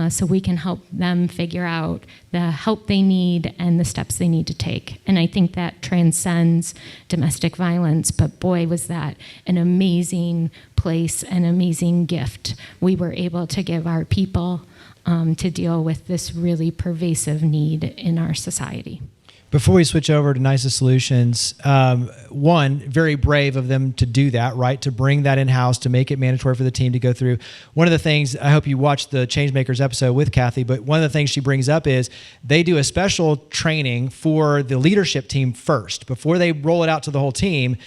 so we can help them figure out the help they need and the steps they need to take. And I think that transcends domestic violence, but boy, was that an amazing place, an amazing gift we were able to give our people to deal with this really pervasive need in our society. Before we switch over to Nicest Solutions, one, very brave of them to do that, right? To bring that in-house, to make it mandatory for the team to go through. One of the things, I hope you watched the Changemakers episode with Kathy, but one of the things she brings up is they do a special training for the leadership team first, before they roll it out to the whole team,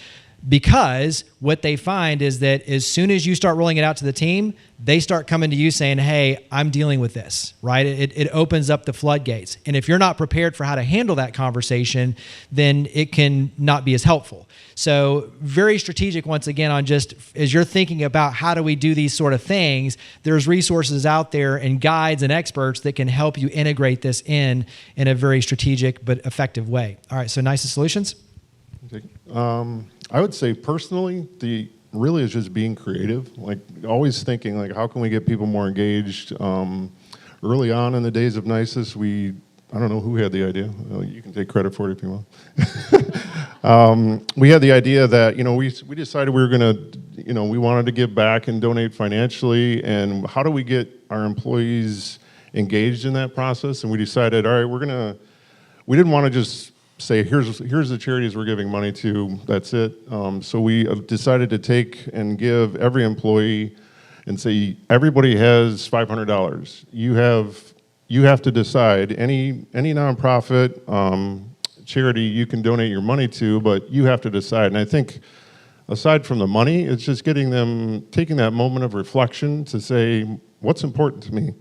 because what they find is that as soon as you start rolling it out to the team, they start coming to you saying, hey, I'm dealing with this, right? It opens up the floodgates. And if you're not prepared for how to handle that conversation, then it can not be as helpful. So very strategic, once again, on just as you're thinking about how do we do these sort of things, there's resources out there and guides and experts that can help you integrate this in a very strategic but effective way. All right, so Nicest Solutions? I would say personally, really is just being creative, like always thinking like how can we get people more engaged. Early on in the days of Nicest, I don't know who had the idea. You can take credit for it if you want. We had the idea that we decided we were going to we wanted to give back and donate financially, and how do we get our employees engaged in that process? And we decided, all right, we didn't want to just say, here's the charities we're giving money to, that's it. So we decided to take and give every employee and say, everybody has $500. You have to decide, any nonprofit, charity you can donate your money to, but you have to decide. And I think aside from the money, it's just taking that moment of reflection to say, what's important to me,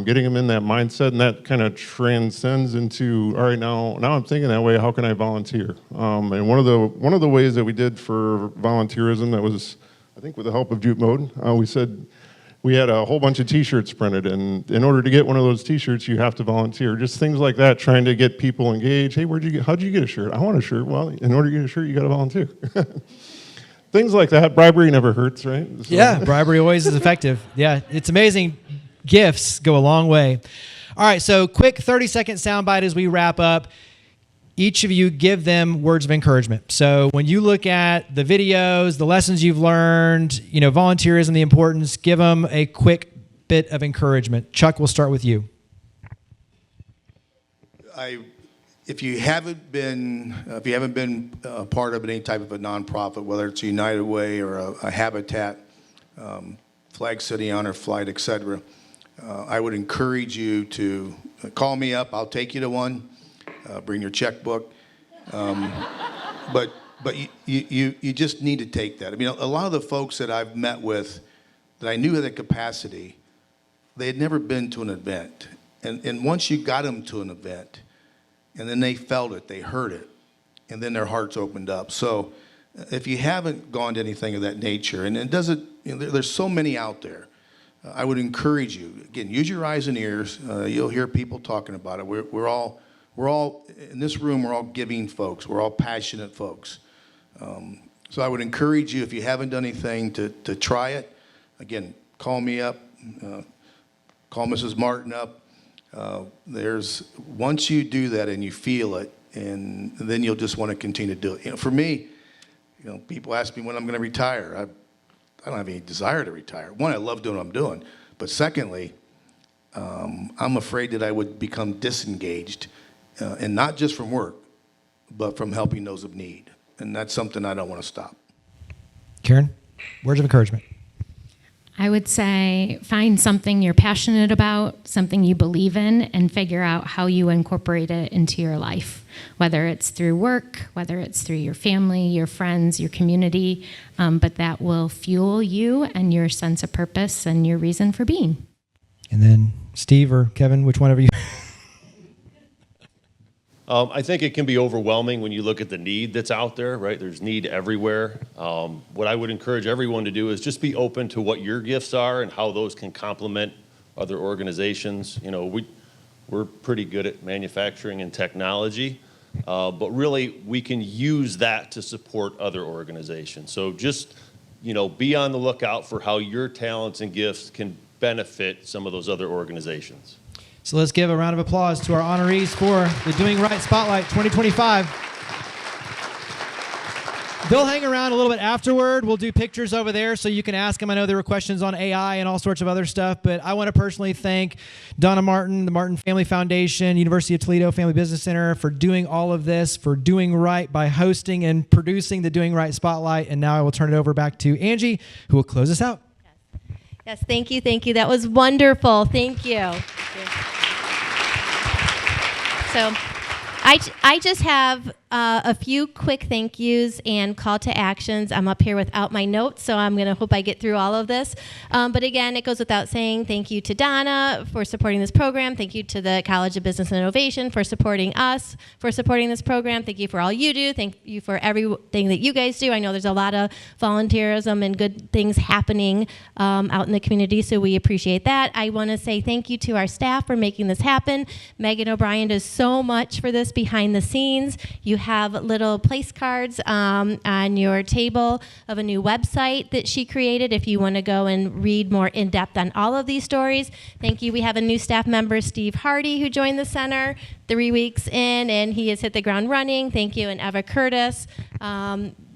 getting them in that mindset, and that kind of transcends into, all right, now I'm thinking that way, how can I volunteer? And one of the ways that we did for volunteerism, that was, I think with the help of Jute Mode, we said we had a whole bunch of t-shirts printed, and in order to get one of those t-shirts, you have to volunteer. Just things like that, trying to get people engaged. Hey, how'd you get a shirt? I want a shirt. Well, in order to get a shirt, you got to volunteer. Things like that. Bribery never hurts, right? So. Yeah, bribery always is effective. Yeah, it's amazing. Gifts go a long way. All right, so quick 30-second soundbite as we wrap up. Each of you give them words of encouragement. So when you look at the videos, the lessons you've learned, volunteerism, the importance, give them a quick bit of encouragement. Chuck, we'll start with you. If you haven't been a part of any type of a nonprofit, whether it's a United Way or a Habitat, Flag City Honor Flight, etc., I would encourage you to call me up. I'll take you to one. Bring your checkbook. But you just need to take that. I mean, a lot of the folks that I've met with that I knew had the capacity, they had never been to an event. And once you got them to an event, and then they felt it, they heard it, and then their hearts opened up. So if you haven't gone to anything of that nature, and it doesn't, there's so many out there, I would encourage you, again, use your eyes and ears. You'll hear people talking about it. We're all in this room, we're all giving folks. We're all passionate folks. So I would encourage you, if you haven't done anything, to try it. Again, call me up, call Mrs. Martin up. Once you do that and you feel it, and then you'll just want to continue to do it. For me, people ask me when I'm going to retire. I don't have any desire to retire. One, I love doing what I'm doing. But secondly, I'm afraid that I would become disengaged, and not just from work, but from helping those of need. And that's something I don't want to stop. Karen, words of encouragement. I would say find something you're passionate about, something you believe in, and figure out how you incorporate it into your life, whether it's through work, whether it's through your family, your friends, your community, but that will fuel you and your sense of purpose and your reason for being. And then Steve or Kevin, which one of you? I think it can be overwhelming when you look at the need that's out there, right? There's need everywhere. What I would encourage everyone to do is just be open to what your gifts are and how those can complement other organizations. We're pretty good at manufacturing and technology, but really we can use that to support other organizations. So just, be on the lookout for how your talents and gifts can benefit some of those other organizations. So let's give a round of applause to our honorees for the Doing Right Spotlight 2025. They'll hang around a little bit afterward. We'll do pictures over there so you can ask them. I know there were questions on AI and all sorts of other stuff, but I want to personally thank Donna Martin, the Martin Family Foundation, University of Toledo Family Business Center for doing all of this, for doing right by hosting and producing the Doing Right Spotlight. And now I will turn it over back to Angie, who will close us out. Yes, thank you, thank you. That was wonderful. Thank you. So I just have a few quick thank yous and call to actions. I'm up here without my notes, so I'm going to hope I get through all of this. But again, it goes without saying thank you to Donna for supporting this program. Thank you to the College of Business and Innovation for supporting us, for supporting this program. Thank you for all you do. Thank you for everything that you guys do. I know there's a lot of volunteerism and good things happening out in the community, so we appreciate that. I want to say thank you to our staff for making this happen. Megan O'Brien does so much for this behind the scenes. You have little place cards on your table of a new website that she created if you want to go and read more in depth on all of these stories. Thank you. We have a new staff member, Steve Hardy, who joined the center 3 weeks in, and he has hit the ground running. Thank you. And Eva Curtis.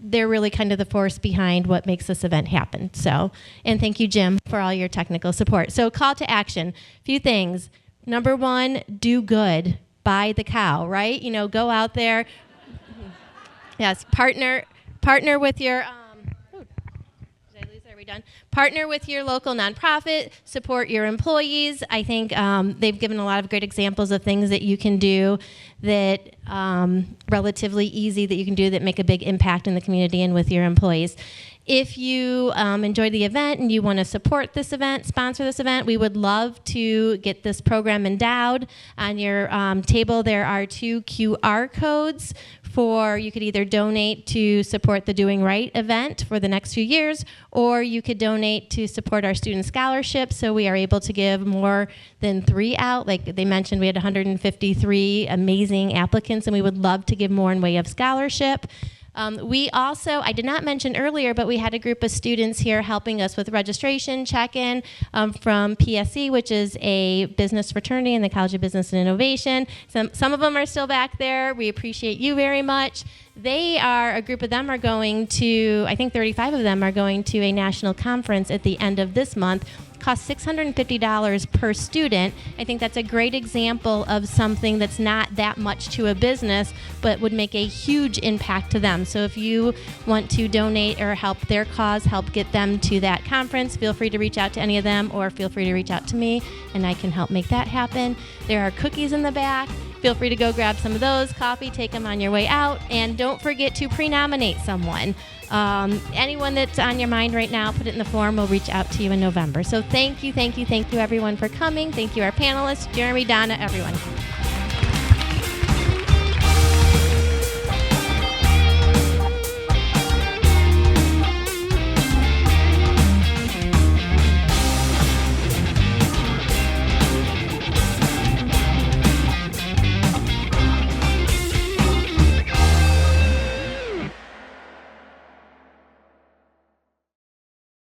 They're really kind of the force behind what makes this event happen. So, and thank you, Jim, for all your technical support. So, call to action. Few things. Number one, do good. Buy the cow, right? You know, go out there. Yes, partner with your. Did I lose? Are we done? Partner with your local nonprofit. Support your employees. I think they've given a lot of great examples of things that you can do that relatively easy that you can do that make a big impact in the community and with your employees. If you enjoyed the event and you want to support this event, sponsor this event, we would love to get this program endowed. On your table, there are 2 QR codes for you could either donate to support the Doing Right event for the next few years, or you could donate to support our student scholarships. So we are able to give more than 3 out. Like they mentioned, we had 153 amazing applicants, and we would love to give more in way of scholarship. We also, I did not mention earlier, but we had a group of students here helping us with registration check-in from PSE, which is a business fraternity in the College of Business and Innovation. Some of them are still back there. We appreciate you very much. A group of them are going to, I think 35 of them are going to a national conference at the end of this month. Costs $650 per student. I think that's a great example of something that's not that much to a business, but would make a huge impact to them. So if you want to donate or help their cause, help get them to that conference, feel free to reach out to any of them, or feel free to reach out to me, and I can help make that happen. There are cookies in the back. Feel free to go grab some of those, coffee, take them on your way out, and don't forget to pre-nominate someone. Anyone that's on your mind right now, put it in the form. We'll reach out to you in November. So thank you, everyone, for coming. Thank you, our panelists, Jeremy, Donna, everyone.